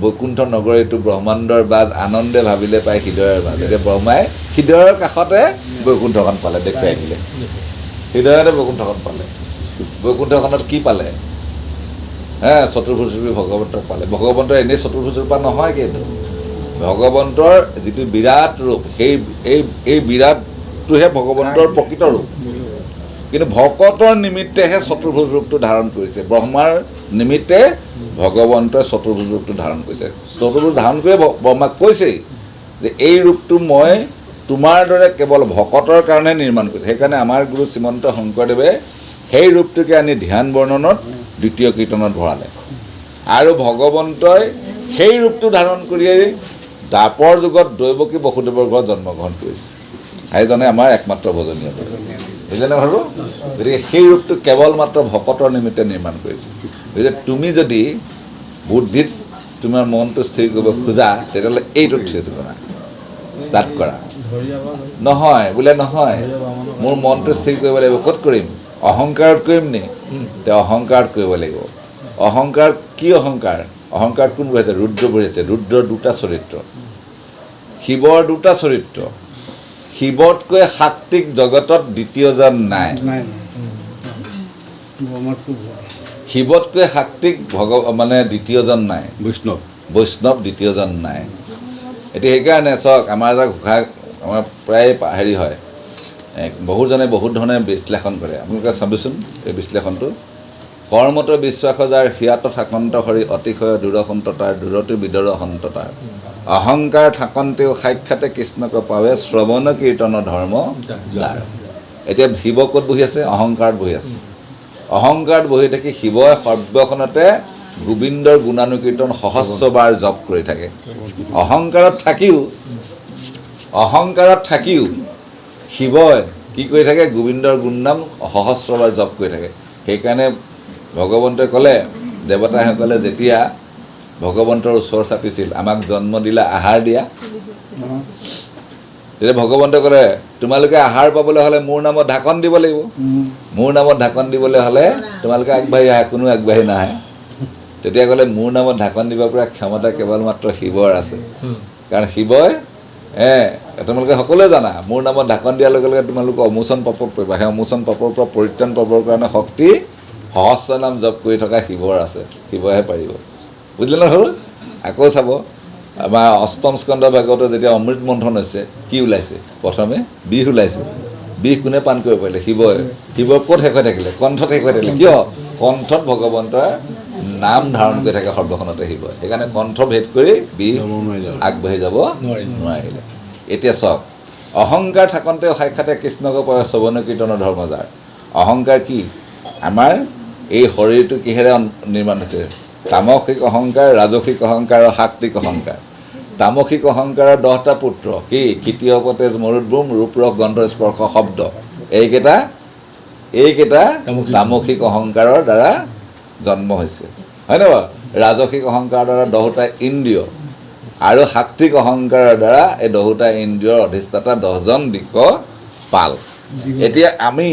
বৈকুণ্ঠ নগৰীটো ব্ৰহ্মাণ্ডৰ বাজ, আনন্দে ভাবিলে পায় হৃদয়ৰ বাজ। এতিয়া ব্ৰহ্মাই হৃদয়ৰ কাষতে বৈকুণ্ঠখন পালে, দেখুৱাই দিলে। হৃদয়তে বৈকুণ্ঠখন পালে। বৈকুণ্ঠখনত কি পালে? চতুৰ্ভুজৰূপী ভগৱন্তক পালে। ভগৱন্ত এনেই চতুৰ্ভুজৰূপা নহয়, কিন্তু ভগৱন্তৰ যিটো বিৰাট ৰূপ, এই বিৰাটটোহে ভগৱন্তৰ প্ৰকৃত ৰূপ। কিন্তু ভকতৰ নিমিত্তেহে চতুৰ্ভুজ ৰূপটো ধাৰণ কৰিছে। ব্ৰহ্মাৰ নিমিত্তে ভগৱন্তই চতুৰ্ভুজ ৰূপটো ধাৰণ কৰিছে। চতুৰ্ভুজ ধাৰণ কৰি ব্ৰহ্মাক কৈছেই যে এই ৰূপটো মই তোমাৰ দৰে কেৱল ভকতৰ কাৰণে নিৰ্মাণ কৰিছোঁ। সেইকাৰণে আমাৰ গুৰু শ্ৰীমন্ত শংকৰদেৱে সেই ৰূপটোকে আনি ধ্যান বৰ্ণনত 2য় কীৰ্তনত ভৰালে। আৰু ভগৱন্তই সেই ৰূপটো ধাৰণ কৰিয়েই দ্বাপৰ যুগত দৈৱকী বসুদেৱৰ ঘৰত জন্মগ্ৰহণ কৰিছে। সেইজনে আমাৰ একমাত্ৰ ভজনীয়। বুজিলেনে কথাটো? গতিকে সেই ৰূপটো কেৱল মাত্ৰ ভকতৰ নিমিত্তে নিৰ্মাণ কৰিছে। গতিকে তুমি যদি বুদ্ধিত তোমাৰ মনটো স্থিৰ কৰিব খোজা, তেতিয়াহ'লে এইটোত স্থিৰ কৰা, তাত কৰা। নহয় বোলে নহয়, মোৰ মনটো স্থিৰ কৰিব লাগিব। ক'ত কৰিম? অহংকাৰত কৰিম নি? তেওঁ অহংকাৰত কৰিব লাগিব। অহংকাৰ কি অহংকাৰ? অহংকাৰ কোন বুজাইছে? ৰুদ্ৰ বুজাইছে। ৰুদ্ৰৰ 2টা চৰিত্ৰ, শিৱৰ 2টা চৰিত্ৰ। শিৱতকৈ সাত্ত্বিক জগতত দ্বিতীয়জন নাই। শিৱতকৈ সাত্ত্বিক মানে দ্বিতীয়জন নাই। বৈষ্ণৱ দ্বিতীয়জন নাই। এতিয়া সেইকাৰণে চাওক, আমাৰ এটা ঘোষা আমাৰ প্ৰায় হেৰি হয়, বহুজনে বহুত ধৰণে বিশ্লেষণ কৰে। আপোনালোকে চাবচোন এই বিশ্লেষণটো। কৰ্মত বিশ্বাস যাৰ হিয়াত থাকন্ত হৰি, অতিশয় দূৰসন্ত তাৰ, দূৰতো বিদৰ সন্ত তাৰ। অহংকাৰ থাকন্তেও সাক্ষাতে কৃষ্ণক পাৱে, শ্ৰৱণ কীৰ্তন ধৰ্ম যাৰ। এতিয়া শিৱ ক'ত বহি আছে? অহংকাৰত বহি আছে। অহংকাৰত বহি থাকি শিৱই সৰ্বখনতে গোবিন্দৰ গুণানুকীৰ্তন সহস্ৰবাৰ জপ কৰি থাকে। অহংকাৰত থাকিও শিৱই কি কৰি থাকে? গোবিন্দৰ গুণনাম সহস্ৰবাৰ জপ কৰি থাকে। সেইকাৰণে ভগৱন্তই ক'লে, দেৱতাসকলে যেতিয়া ভগৱন্তৰ ওচৰ চাপিছিল, আমাক জন্ম দিলা, আহাৰ দিয়া। তেতিয়া ভগৱন্তই ক'লে তোমালোকে আহাৰ পাবলৈ হ'লে মোৰ নামত ঢাকন দিব লাগিব মোৰ নামত ঢাকন দিবলৈ হ'লে তোমালোকে আগবাঢ়ি আহা কোনো আগবাঢ়ি নাহে তেতিয়া ক'লে মোৰ নামত ঢাকন দিব পৰা ক্ষমতা কেৱল মাত্ৰ শিৱৰ আছে কাৰণ শিৱই তোমালোকে সকলোৱে জানা মোৰ নামত ঢাকন দিয়াৰ লগে লগে তোমালোকে অমোচন পাপত পৰিবা সেই অমোচন পাপৰ পৰা পৰিত্ৰাণ পাবৰ কাৰণে শক্তি সহস্ৰ নাম জপ কৰি থকা শিৱৰ আছে শিৱহে পাৰিব বুজিলে ন সৰু আকৌ চাব আমাৰ অষ্টম স্কন্ধ ভাগৱতৰ যেতিয়া অমৃত মন্থন হৈছে কি ওলাইছে প্ৰথমে বিষ ওলাইছে বিষ কোনে পান কৰিব পাৰিলে শিৱই ক'ত শেষ হৈ থাকিলে কণ্ঠত শেষ হৈ থাকিলে কিয় কণ্ঠত ভগৱন্তৰ নাম ধাৰণ কৰি থাকে সৰ্বখনতে শিৱই সেইকাৰণে কণ্ঠ ভেদ কৰি বিষ আগবাঢ়ি যাব নোৱাৰিলে এতিয়া চাওক অহংকাৰ থাকোঁতে সাক্ষাতে কৃষ্ণক পায় শ্ৰৱণ কীৰ্তনৰ ধৰ্মজাৰ অহংকাৰ কি আমাৰ এই শৰীৰটো কিহেৰে নিৰ্মাণ হৈছে তামসিক অহংকাৰ ৰাজসিক অহংকাৰ আৰু সাত্বিক অহংকাৰ তামসিক অহংকাৰৰ 10টা পুত্ৰ কি ক্ষিতীয় পতেজ মৰুদ্ভূম ৰূপৰস গন্ধ স্পৰ্শ শব্দ এইকেইটা তামসিক অহংকাৰৰ দ্বাৰা জন্ম হৈছে হয়নে বাৰু ৰাজসিক অহংকাৰৰ দ্বাৰা 10টা ইন্দ্ৰিয় আৰু সাত্বিক অহংকাৰৰ দ্বাৰা এই 10টা ইন্দ্ৰিয়ৰ অধিষ্ঠাতা 10জন দিক্পাল এতিয়া আমি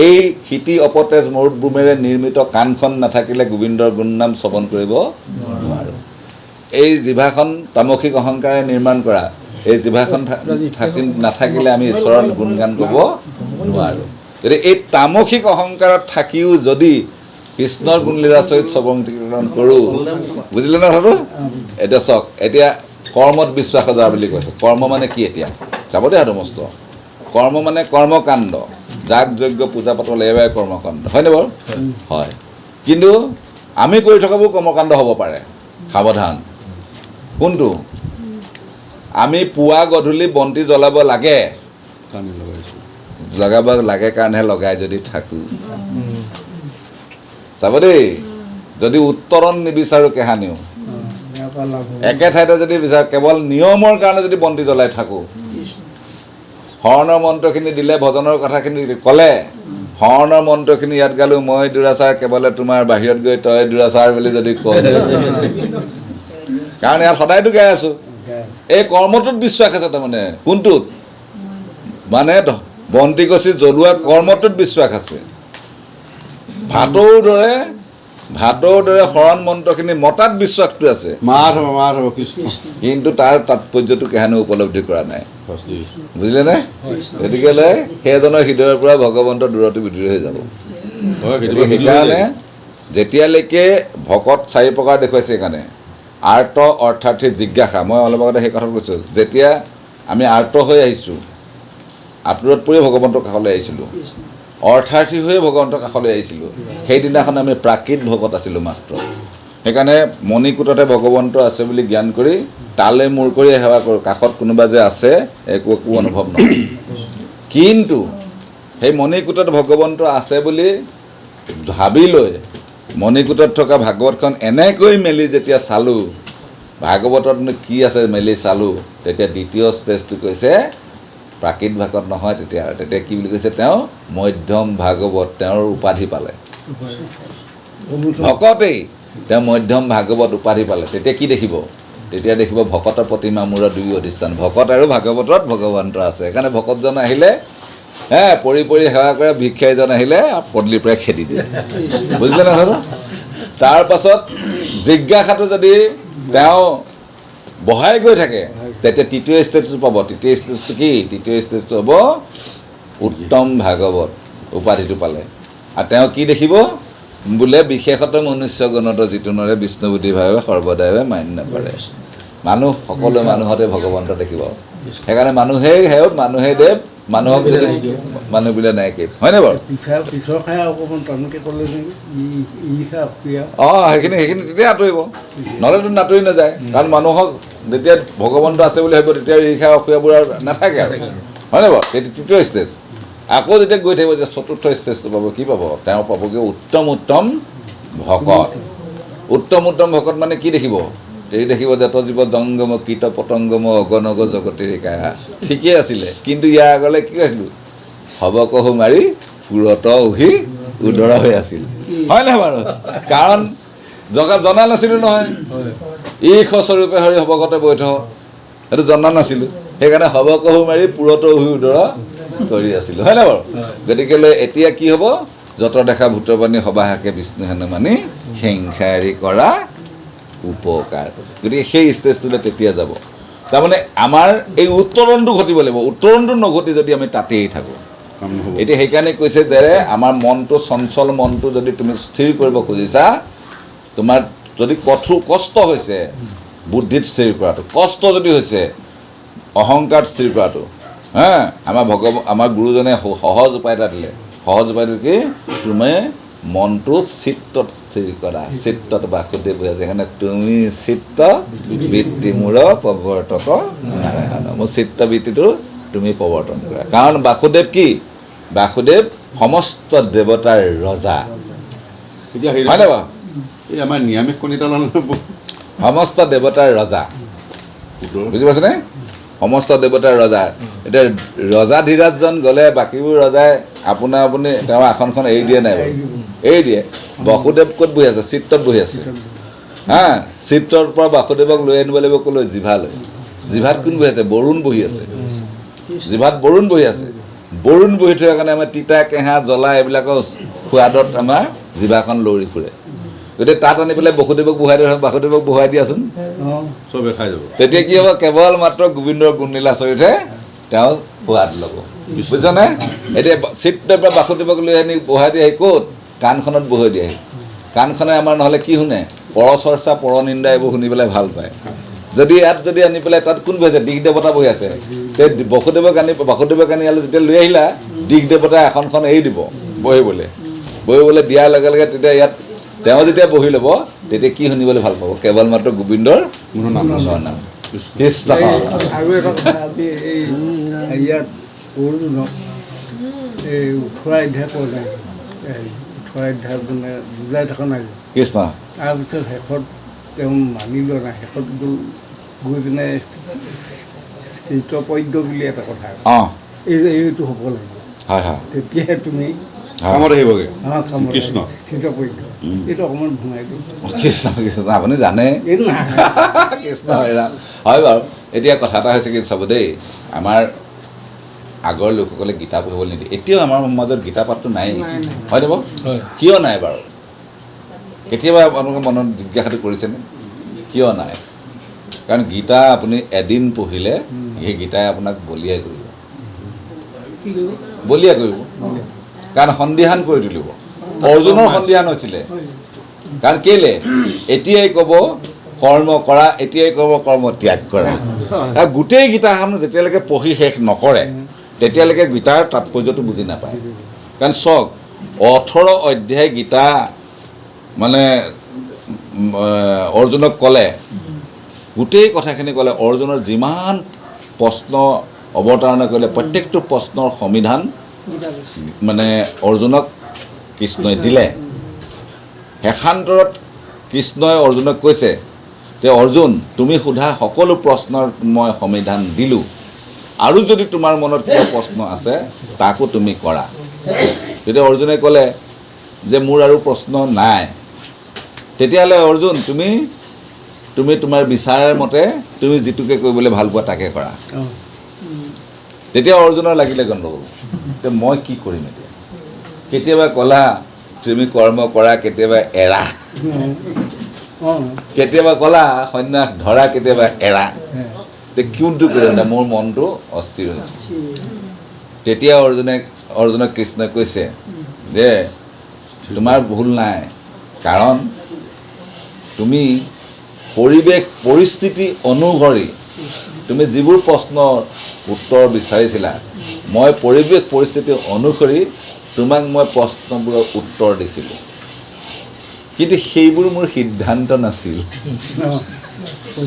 এই ক্ষিতি অপতেজ মৰুদ্ভূমেৰে নিৰ্মিত কাণখন নাথাকিলে গোবিন্দৰ গুণনাম শ্ৰৱণ কৰিব নোৱাৰোঁ এই জিভাখন তামসিক অহংকাৰে নিৰ্মাণ কৰা এই জিভাখন নাথাকিলে আমি ঈশ্বৰৰ গুণগান ক'ব নোৱাৰোঁ যদি এই তামসিক অহংকাৰত থাকিও যদি কৃষ্ণৰ গুণলীলা সহিত শ্ৰৱণ কীৰ্তন কৰোঁ বুজিলে ন কথাটো এতিয়া চাওক এতিয়া কৰ্মত বিশ্বাস যোৱা বুলি কৈছে কৰ্ম মানে কি এতিয়া যাব দে আৰু মস্ত কৰ্ম মানে কৰ্মকাণ্ড যাগ যজ্ঞ পূজা পাতল এয়াই কৰ্মকাণ্ড হয়নে বাৰু হয় কিন্তু আমি কৰি থকাবোৰ কৰ্মকাণ্ড হ'ব পাৰে সাৱধান কোনটো আমি পুৱা গধূলি বন্তি জ্বলাব লাগে লগাব লাগে কাৰণেহে লগাই যদি থাকোঁ চাব দেই যদি উত্তৰণ নিবিচাৰোঁ কেহানিও একে ঠাইতে যদি বিচাৰোঁ কেৱল নিয়মৰ কাৰণে যদি বন্তি জ্বলাই থাকোঁ হৰণৰ মন্ত্ৰখিনি দিলে ভজনৰ কথাখিনি ক'লে হৰণৰ মন্ত্ৰখিনি ইয়াত গালোঁ মই দুৰাচাৰ কেৱলে তোমাৰ বাহিৰত গৈ তই দুৰাচাৰ বুলি যদি কওঁ কাৰণ ইয়াত সদায়তো গাই আছোঁ এই কৰ্মটোত বিশ্বাস আছে তাৰমানে কোনটোত মানে বন্তি গছি জ্বলোৱা কৰ্মটোত বিশ্বাস আছে ভাটৌৰ দৰে শৰণ মন্ত্ৰখিনি মতাত বিশ্বাসটো আছে মাধৱ কৃষ্ণ কিন্তু তাৰ তাৎপৰ্যটো কেহানো উপলব্ধি কৰা নাই বুজিলেনে গতিকেলৈ সেইজনৰ হৃদয়ৰ পৰা ভগৱন্ত দূৰতো বিদূৰ হৈ যাব সেইকাৰণে যেতিয়ালৈকে ভকত 4 প্ৰকাৰ দেখুৱাইছে সেইকাৰণে আৰ্ত অৰ্থাৰ্থী জিজ্ঞাসা মই অলপ আগতে সেই কথা কৈছোঁ যেতিয়া আমি আৰ্ত হৈ আহিছোঁ আঁতৰত পৰি ভগৱন্তৰ কাষলৈ আহিছিলোঁ অৰ্থাৰ্থী হৈয়ে ভগৱন্তৰ কাষলৈ আহিছিলোঁ সেইদিনাখন আমি প্ৰাকৃত ভকত আছিলোঁ মাত্ৰ সেইকাৰণে মণিকূটতে ভগৱন্ত আছে বুলি জ্ঞান কৰি তালে মূৰ কৰি সেৱা কৰোঁ কাষত কোনোবা যে আছে একো অনুভৱ নহয় কিন্তু সেই মণিকূটত ভগৱন্ত আছে বুলি ভাবি লৈ মণিকূটত থকা ভাগৱতখন এনেকৈ মেলি যেতিয়া চালোঁ ভাগৱততনো কি আছে মেলি চালোঁ তেতিয়া দ্বিতীয় ষ্টেজটো কৈছে প্ৰাকৃত ভাগৱত নহয় তেতিয়া কি বুলি কৈছে তেওঁ মধ্যম ভাগৱত তেওঁৰ উপাধি পালে ভকতেই তেওঁ মধ্যম ভাগৱত উপাধি পালে তেতিয়া কি দেখিব তেতিয়া দেখিব ভকতৰ প্ৰতিমা মূৰৰ 2 অধিষ্ঠান ভকত আৰু ভাগৱতত ভগৱন্ত আছে সেইকাৰণে ভকতজন আহিলে পৰি পৰি সেৱা কৰে ভিক্ষাৰীজন আহিলে পদূলিৰ পৰাই খেদি দিয়ে বুজিলে নহয় তাৰ পাছত জিজ্ঞাসাটো যদি তেওঁ বহাই গৈ থাকে তেতিয়া তৃতীয় ষ্টেজটো পাব তৃতীয় ষ্টেজটো কি তৃতীয় ষ্টেজটো হ'ব উত্তম ভাগৱত উপাধিটো পালে আৰু তেওঁ কি দেখিব বোলে বিশেষত মনুষ্য গণত যিটো নৰে বিষ্ণুবুদ্ধিভাৱে সৰ্বদায়ে মান্য কৰে মানুহ সকলো মানুহতে ভগৱন্ত দেখিব সেইকাৰণে মানুহেই হেও মানুহেই দেৱ মানুহক যদি মানুহ বোলে নাইকিয়া হয়নে বাৰু সেইখিনি তেতিয়া আঁতৰিব নহ'লেতো নাটৰি নাযায় কাৰণ মানুহক যেতিয়া ভগৱন্ত আছে বুলি ভাবিব তেতিয়া ঈৰ্ষা অসূয়াবোৰ আৰু নাথাকে আৰু হয়নে বাৰু তৃতীয় ষ্টেজ আকৌ যেতিয়া গৈ থাকিব যে চতুৰ্থ ষ্টেজটো পাব কি পাব তেওঁ পাবগৈ উত্তম ভকত মানে কি দেখিব এই দেখিব জাত জীৱ জংগম কীট পতংগম অগণগ জগতিৰিকা ঠিকেই আছিলে কিন্তু ইয়াৰ আগলৈ কি কৈছিলোঁ হবকহু মাৰি পুৰত উহি উদৰ হৈ আছিল হয় নহয় বাৰু কাৰণ জনা নাছিলোঁ নহয় ঈশ স্বৰূপে হৰি হবকতে বৈঠ সেইটো জনা নাছিলোঁ সেইকাৰণে হব কহু মাৰি পুৰতো হৈ উদৰ কৰি আছিলোঁ, হয় নাই বাৰু? গতিকেলৈ এতিয়া কি হ'ব? যত দেখা ভূতবাণী সবাহাকে বিষ্ণু হেনো মানি সেংসাৰী কৰা উপকাৰ। গতিকে সেই ষ্টেজটোলৈ তেতিয়া যাব। তাৰমানে আমাৰ এই উত্তৰণটো ঘটিব লাগিব। উত্তৰণটো নঘটি যদি আমি তাতেই থাকোঁ, কাম নহ'ব। এতিয়া সেইকাৰণে কৈছে যে আমাৰ মনটো চঞ্চল মনটো যদি তুমি স্থিৰ কৰিব খুজিছা, তোমাৰ যদি কষ্ট হৈছে বুদ্ধিত স্থিৰ কৰাটো, কষ্ট যদি হৈছে অহংকাৰ স্থিৰ কৰাটো, আমাৰ গুৰুজনে সহজ উপায় এটা দিলে। সহজ উপায়টো কি? তুমি মনটো চিত্তত স্থিৰ কৰা। চিত্তত বাসুদেৱ হৈ আছে, সেইকাৰণে তুমি চিত্ত বৃত্তি মূৰ প্ৰৱৰ্তক নাৰায়ণ। মোৰ চিত্ত বৃত্তিটো তুমি প্ৰৱৰ্তন কৰা। কাৰণ বাসুদেৱ কি? বাসুদেৱ সমস্ত দেৱতাৰ ৰজা, এতিয়া হেৰি হয়নে বাৰু? এই আমাৰ নিৰামিষ কণিতালৰ সমস্ত দেৱতাৰ ৰজা, বুজি পাইছেনে? সমস্ত দেৱতাৰ ৰজা। এতিয়া ৰজাধিৰাজজন গ'লে বাকীবোৰ ৰজাই আপুনি তেওঁৰ আসনখন এৰি দিয়ে নাই বাৰু? এৰি দিয়ে। বাসুদেৱ ক'ত বহি আছে? চিত্তত বহি আছে। চিত্তৰ পৰা বাসুদেৱক লৈ আনিব লাগিব ক'লৈ? জিভালৈ। জিভাত কোন বহি আছে? বৰুণ বহি আছে। জিভাত বৰুণ বহি আছে। বৰুণ বহি থকাৰ কাৰণে আমাৰ তিতা কেঁহা জ্বলা এইবিলাকৰ সোৱাদত আমাৰ জিভাখন লৰি ফুৰে। গতিকে তাত আনি পেলাই বাসুদেৱক বহাই দিয়াচোন, চবে খাই যাব। তেতিয়া কি হ'ব? কেৱল মাত্ৰ গোবিন্দৰ গুণলীলা চৰিতহে তেওঁ সোৱাদ ল'ব, বুজিছনে? এতিয়া চিত্ৰৰ পৰা বাসুদেৱক লৈ আনি বহাই দিয়ে ক'ত? কাণখনত বহাই দিয়েহি। কাণখনে আমাৰ নহ'লে কি শুনে? পৰচৰ্চা পৰনিন্দা এইবোৰ শুনি পেলাই ভাল পায়। যদি ইয়াত যদি আনি পেলাই তাত কোন বহি আছে? দিশ দেৱতা বহি আছে। বাসুদেৱক আনি যেতিয়া লৈ আহিলা, দিশ দেৱতাই আসনখন এৰি দিব বহিবলৈ দিয়াৰ লগে লগে তেতিয়া ইয়াত তেওঁ যেতিয়া বহি ল'ব, তেতিয়া কি শুনিবলৈ ভাল পাব? কেৱল মাত্ৰ গোবিন্দৰ নাম। কৃষ্ণ। আৰু এটা কথা, আজি এই ইয়াত অৰ্জুনক এই 18 অধ্যায় পোৱা যায়, 18 অধ্যায় মানে বুজাই থকা নাই। কৃষ্ণ। তাৰপিছত শেষত তেওঁ মানি লোৱা নাই। শেষত গৈ পিনে চিত্তপদ্য বুলি এটা কথা, এইটো হ'ব লাগিব। হয় হয়, তেতিয়াহে তুমি কামত আহিবগৈ কৃষ্ণ। চিত্তপদ্য এইটো অকণমান ভঙাই দিওঁ। কৃষ্ণ কৃষ্ণ, আপুনি জানে এইটো নাই কৃষ্ণ হয় বাৰু। এতিয়া কথা এটা হৈছে কি চাব দেই, আমাৰ আগৰ লোকসকলে গীতা পঢ়িবলৈ নিদিয়ে। এতিয়াও আমাৰ সমাজত গীতা পাঠটো নাই, হয়নে বাৰু? কিয় নাই বাৰু? কেতিয়াবা আপোনালোকে মনত জিজ্ঞাসাটো কৰিছেনে কিয় নাই? কাৰণ গীতা আপুনি এদিন পঢ়িলে সেই গীতাই আপোনাক বলিয়াই কৰিব, কাৰণ সন্দিহান কৰি তুলিব। অৰ্জুনৰ সন্দিহান হৈছিলে, কাৰণ কেলে? এতিয়াই ক'ব কৰ্ম কৰা, এতিয়াই ক'ব কৰ্ম ত্যাগ কৰা। আৰু গোটেই গীতাখন যেতিয়ালৈকে পঢ়ি শেষ নকৰে তেতিয়ালৈকে গীতাৰ তাৎপৰ্যটো বুজি নাপায়। কাৰণ চাওক, 18 অধ্যায় গীতা মানে অৰ্জুনক ক'লে, গোটেই কথাখিনি ক'লে। অৰ্জুনৰ যিমান প্ৰশ্ন অৱতাৰণা কৰিলে প্ৰত্যেকটো প্ৰশ্নৰ সমিধান মানে অৰ্জুনক কৃষ্ণই দিলে। শেষান্তৰত কৃষ্ণই অৰ্জুনক কৈছে যে অৰ্জুন, তুমি সোধা সকলো প্ৰশ্নৰ মই সমিধান দিলোঁ, আৰু যদি তোমাৰ মনত কিবা প্ৰশ্ন আছে তাকো তুমি কৰা। তেতিয়া অৰ্জুনে ক'লে যে মোৰ আৰু প্ৰশ্ন নাই। তেতিয়াহ'লে অৰ্জুন, তুমি তোমাৰ বিচাৰৰ মতে তুমি যিটোকে কৰিবলৈ ভাল পোৱা তাকে কৰা। তেতিয়া অৰ্জুনৰ লাগিলে গণ্ডগোল, যে মই কি কৰিম এতিয়া? কেতিয়াবা ক'লা তুমি কৰ্ম কৰা, কেতিয়াবা এৰা, কেতিয়াবা ক'লা সন্ন্যাস ধৰা, কেতিয়াবা এৰা। কোনটো কৰিম? মোৰ মনটো অস্থিৰ হৈছে। তেতিয়া অৰ্জুনক কৃষ্ণই কৈছে যে তোমাৰ ভুল নাই, কাৰণ তুমি পৰিৱেশ পৰিস্থিতি অনুসৰি তুমি যিবোৰ প্ৰশ্নৰ উত্তৰ বিচাৰিছিলা, মই পৰিৱেশ পৰিস্থিতি অনুসৰি তোমাক মই প্ৰশ্নবোৰৰ উত্তৰ দিছিলোঁ, কিন্তু সেইবোৰ মোৰ সিদ্ধান্ত নাছিল।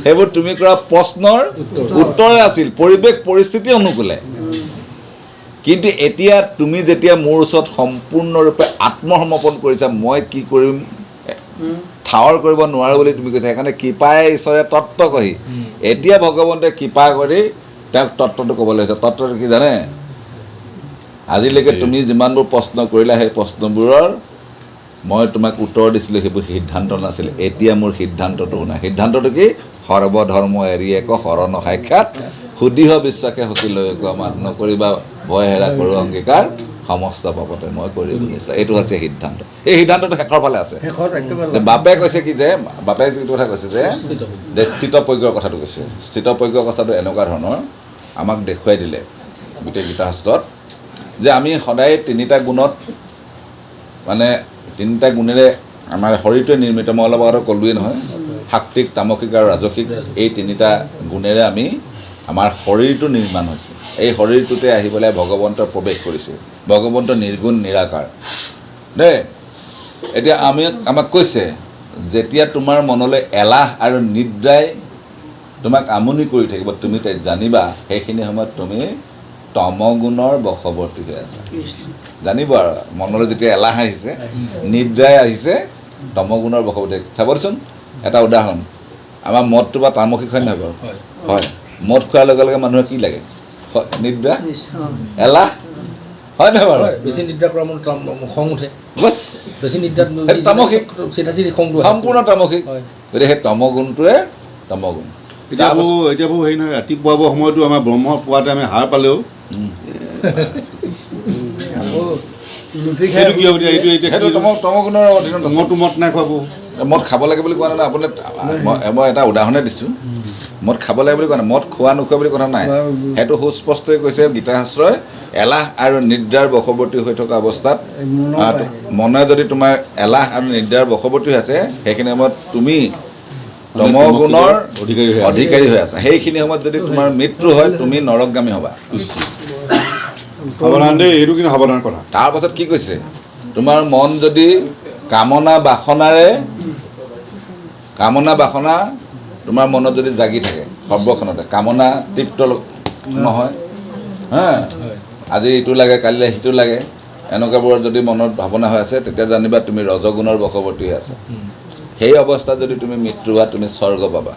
সেইবোৰ তুমি কৰা প্ৰশ্নৰ উত্তৰে আছিল পৰিৱেশ পৰিস্থিতি অনুকূলে। কিন্তু এতিয়া তুমি যেতিয়া মোৰ ওচৰত সম্পূৰ্ণৰূপে আত্মসমৰ্পণ কৰিছা, মই কি কৰিম ঠাৱৰ কৰিব নোৱাৰোঁ বুলি তুমি কৈছা। সেইকাৰণে কৃপাই ঈশ্বৰে তত্ত্ব কহি, এতিয়া ভগৱন্তে কৃপা কৰি তেওঁক তত্ত্বটো ক'বলৈ লৈছে। তত্ত্বটো কি জানে? আজিলৈকে তুমি যিমানবোৰ প্ৰশ্ন কৰিলা সেই প্ৰশ্নবোৰৰ মই তোমাক উত্তৰ দিছিলোঁ, সেইবোৰ সিদ্ধান্ত নাছিল। এতিয়া মোৰ সিদ্ধান্তটো শুনা। সিদ্ধান্তটো কি? সৰ্বধৰ্ম এৰি এক শৰণ সাক্ষাৎ সুদৃঢ় বিশ্বাসে সতি লৈ কোৱা মাত নকৰিবা ভয় হেৰা কৰোঁ অংগীকাৰ সমস্ত পাপতে মই কৰিম নিশ্চয়। এইটো হৈছে সিদ্ধান্ত। এই সিদ্ধান্তটো শেষৰ ফালে আছে। শেষত একেবাৰে বাপে কৈছে কি যে বাপে যিটো কথা কৈছে যে স্থিতপজ্ঞৰ কথাটো কৈছে। স্থিতপজ্ঞৰ কথাটো এনেকুৱা ধৰণৰ আমাক দেখুৱাই দিলে গোটেই গীতা শাস্ত্ৰত যে আমি সদায় তিনিটা গুণত মানে তিনিটা গুণেৰে আমাৰ শৰীৰটোৱে নিৰ্মিত। মই অলপ আগতে ক'লোৱেই নহয়, সাত্বিক, তামসিক আৰু ৰাজসিক এই তিনিটা গুণেৰে আমি আমাৰ শৰীৰটো নিৰ্মাণ হৈছে। এই শৰীৰটোতে আহি পেলাই ভগৱন্তৰ প্ৰৱেশ কৰিছে। ভগৱন্ত নিৰ্গুণ নিৰাকাৰ দেই। এতিয়া আমাক কৈছে যেতিয়া তোমাৰ মনলৈ এলাহ আৰু নিদ্ৰাই তোমাক আমনি কৰি থাকিব তুমি জানিবা সেইখিনি সময়ত তুমি তমগুণৰ বশৱৰ্তী হৈ আছা। জানিব আৰু মনলৈ যেতিয়া এলাহ আহিছে, নিদ্ৰাই আহিছে, তমগুণৰ বশৱৰ্তী। চাবচোন এটা উদাহৰণ, আমাৰ মদটো বা তামসিক হয় নহয় বাৰু? হয়। মদ খোৱাৰ লগে লগে মানুহৰ কি লাগে? নিদ্ৰা, এলাহ, হয় নহয় বাৰু? বেছি নিদ্ৰা কৰা মোৰ খং উঠে। বছ বেছি নিদ্ৰাত তামসিক, খংটো সম্পূৰ্ণ তামসিক। গতিকে সেই তমগুণটোৱে তমগুণ। এতিয়া বহু হেৰি নহয়, ৰাতিপুৱা সময়তো আমাৰ ব্ৰহ্ম পোৱাতে আমি হাৰ পালেও সেইটো কি হ'ব এতিয়া? সেইটো তমগুণৰ অধীনত আছে। মদটো মদ নাই খোৱাব, মদ খাব লাগে বুলি কোৱা নাই। আপুনি মই এটা উদাহৰণে দিছোঁ। মদ খাব লাগে বুলি কোৱা নাই, মদ খোৱা নোখোৱা বুলি কথা নাই। সেইটো সুস্পষ্টই কৈছে গীতা শাস্ত্ৰই। এলাহ আৰু নিদ্ৰাৰ বশৱৰ্তী হৈ থকা অৱস্থাত মনে যদি তোমাৰ এলাহ আৰু নিদ্ৰাৰ বশৱৰ্তী হৈ আছে, সেইখিনি সময়ত তুমি তমগুণৰ অধিকাৰী হৈ আছা। সেইখিনি সময়ত যদি তোমাৰ মৃত্যু হয় তুমি নৰকগামী হ'বা। সাৱধান দেই, এইটো কিন্তু সাৱধান কথা। তাৰপাছত কি কৈছে, তোমাৰ মন যদি কামনা বাসনা তোমাৰ মনত যদি জাগি থাকে সৰ্বক্ষণতে, কামনা তৃপ্ত নহয়, হা, আজি ইটো লাগে কালিলৈ সিটো লাগে, এনেকুৱাবোৰত যদি মনত ভাৱনা হৈ আছে, তেতিয়া জানিবা তুমি ৰজগুণৰ বশৱৰ্তী হৈ আছা। সেই অৱস্থাত যদি তুমি মৃত্যু হোৱা তুমি স্বৰ্গ পাবা।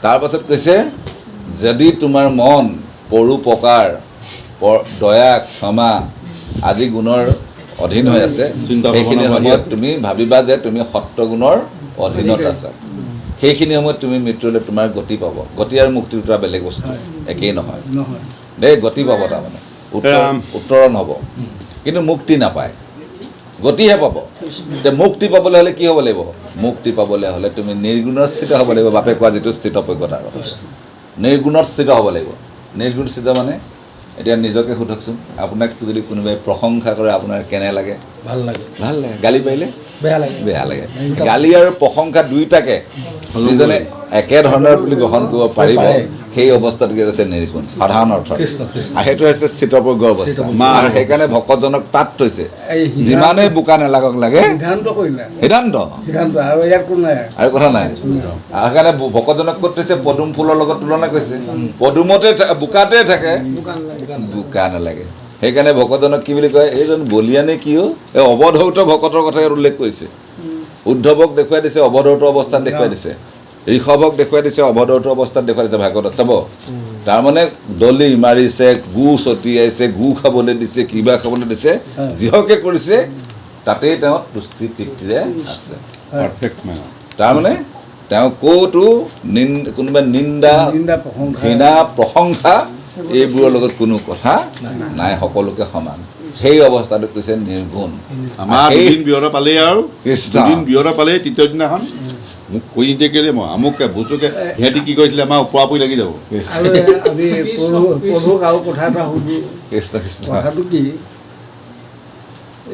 তাৰপাছত কৈছে যদি তোমাৰ মন পৰোপকাৰ, দয়া, ক্ষমা আদি গুণৰ অধীন হৈ আছে, সেইখিনি সময়ত তুমি ভাবিবা যে তুমি সত্যগুণৰ অধীনত আছা। সেইখিনি সময়ত তুমি মৃত্যুলৈ তোমাৰ গতি পাব। গতি আৰু মুক্তি দুটা বেলেগ বস্তু, একেই নহয় দেই। গতি পাব, তাৰমানে উত্তৰণ হ'ব, কিন্তু মুক্তি নাপায়, গতিহে পাব। এতিয়া মুক্তি পাবলৈ হ'লে কি হ'ব লাগিব? মুক্তি পাবলৈ হ'লে তুমি নিৰ্গুণৰ স্থিত হ'ব লাগিব। বাপে কোৱা যিটো স্থিতপজ্ঞতাৰ কথা, নিৰ্গুণত স্থিত হ'ব লাগিব। নিৰ্গুণ স্থিত মানে এতিয়া নিজকে সোধকচোন, আপোনাক যদি কোনোবাই প্ৰশংসা কৰে আপোনাৰ কেনে লাগে? ভাল লাগে। ভাল লাগে। গালি পাৰিলে বেয়া লাগে। গালি আৰু প্ৰশংসা দুয়োটাকে যিজনে একেধৰণৰ বুলি গ্ৰহণ কৰিব পাৰিব, সেই অৱস্থাত কি কৈছে নিৰ্গুণ, সাধাৰণ অৰ্থ। আৰু সেইটো হৈছে স্থিতপজ্ঞ অৱস্থা। আৰু সেইকাৰণে ভকতজনক তাত থৈছে, যিমানেই বোকা নেলাগক লাগে, সিদ্ধান্ত আৰু কথা নাই। সেইকাৰণে ভকতজনক ক'ত থৈছে? পদুম ফুলৰ লগত তুলনা কৰিছে। পদুমতে বোকাতে থাকে, বোকা নালাগে। সেইকাৰণে ভকতজনক কি বুলি কয়? এইজন বলিয়ানে কিয়? এই অৱধূত ভকতৰ কথা উল্লেখ কৰিছে। উদ্ধৱক দেখুৱাই দিছে অৱধূত অৱস্থাত দেখুৱাই দিছে, ঋষভক দেখুৱাই দিছে অৱধূত অৱস্থাত দেখুৱাই দিছে। ভাগৱতত চাব, তাৰমানে দলি মাৰিছে, গু ছটিয়াইছে, গু খাবলৈ দিছে, কিবা খাবলৈ দিছে, যিহকে কৰিছে তাতেই তেওঁ তুষ্টি তৃপ্তিৰে আছে। তাৰমানে তেওঁ ক'তো কোনোবা নিন্দা, ঘৃণা, প্ৰশংসা এইবোৰৰ লগত কোনো কথা নাই, সকলোকে সমান। সেই অৱস্থাটো কৈছে নিৰ্গুণ। আমাৰ দুদিন বিৰত পালেই আৰু দুদিন বিৰত পালেই তৃতীয় দিনাখন মোক কৈ নিদিয়ে কেলে, মই আমুকে ভুচুকে সিহঁতি কি কৰিছিলে আমাৰ ওপৰা পৰি লাগি যাব। আৰু কথা এটা সুধো, কথাটো কি?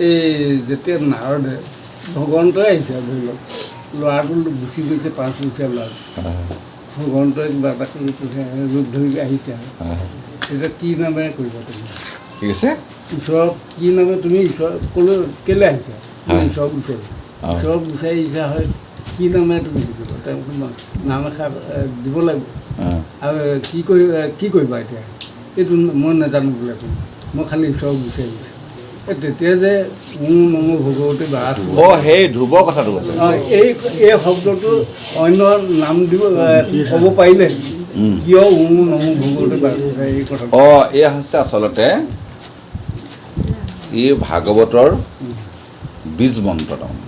এই যেতিয়া নাৰদে ভগৱন্তই আহিছে, ধৰি লওক ল'ৰাটো গুচি গৈছে, 5 বছৰীয়া ল'ৰাটো, ভগৱন্তই কিবা এটা কৰি ৰূপ ধৰি আহিছে, তেতিয়া কি নামেৰে কৰিব তুমি? ঠিক আছে, ঈশ্বৰক কি নামে তুমি ঈশ্বৰক ক'লৈ কেলৈ আহিছা? ঈশ্বৰক বিচাৰি, ঈশ্বৰক বিচাৰি আহিছা হয়, কি নামেৰে তুমি শিকিব? তেওঁক নাম এষাৰ দিব লাগিব। আৰু কি কৰিবা এতিয়া? এইটো মই নাজানো বোলে, মই খালি ঈশ্বৰক বিচাৰি আহিছোঁ। তেতিয়া যে নমো ভগৱতী বাস, সেই ধ্ৰুৱৰ কথাটো কৈছে। এই শব্দটো অন্য নাম দিব ক'ব পাৰিলে, কিয় নমো ভগৱতী বাস, এই কথা। এয়া হৈছে আচলতে এই ভাগৱতৰ বীজ মন্ত্ৰ। তাৰমানে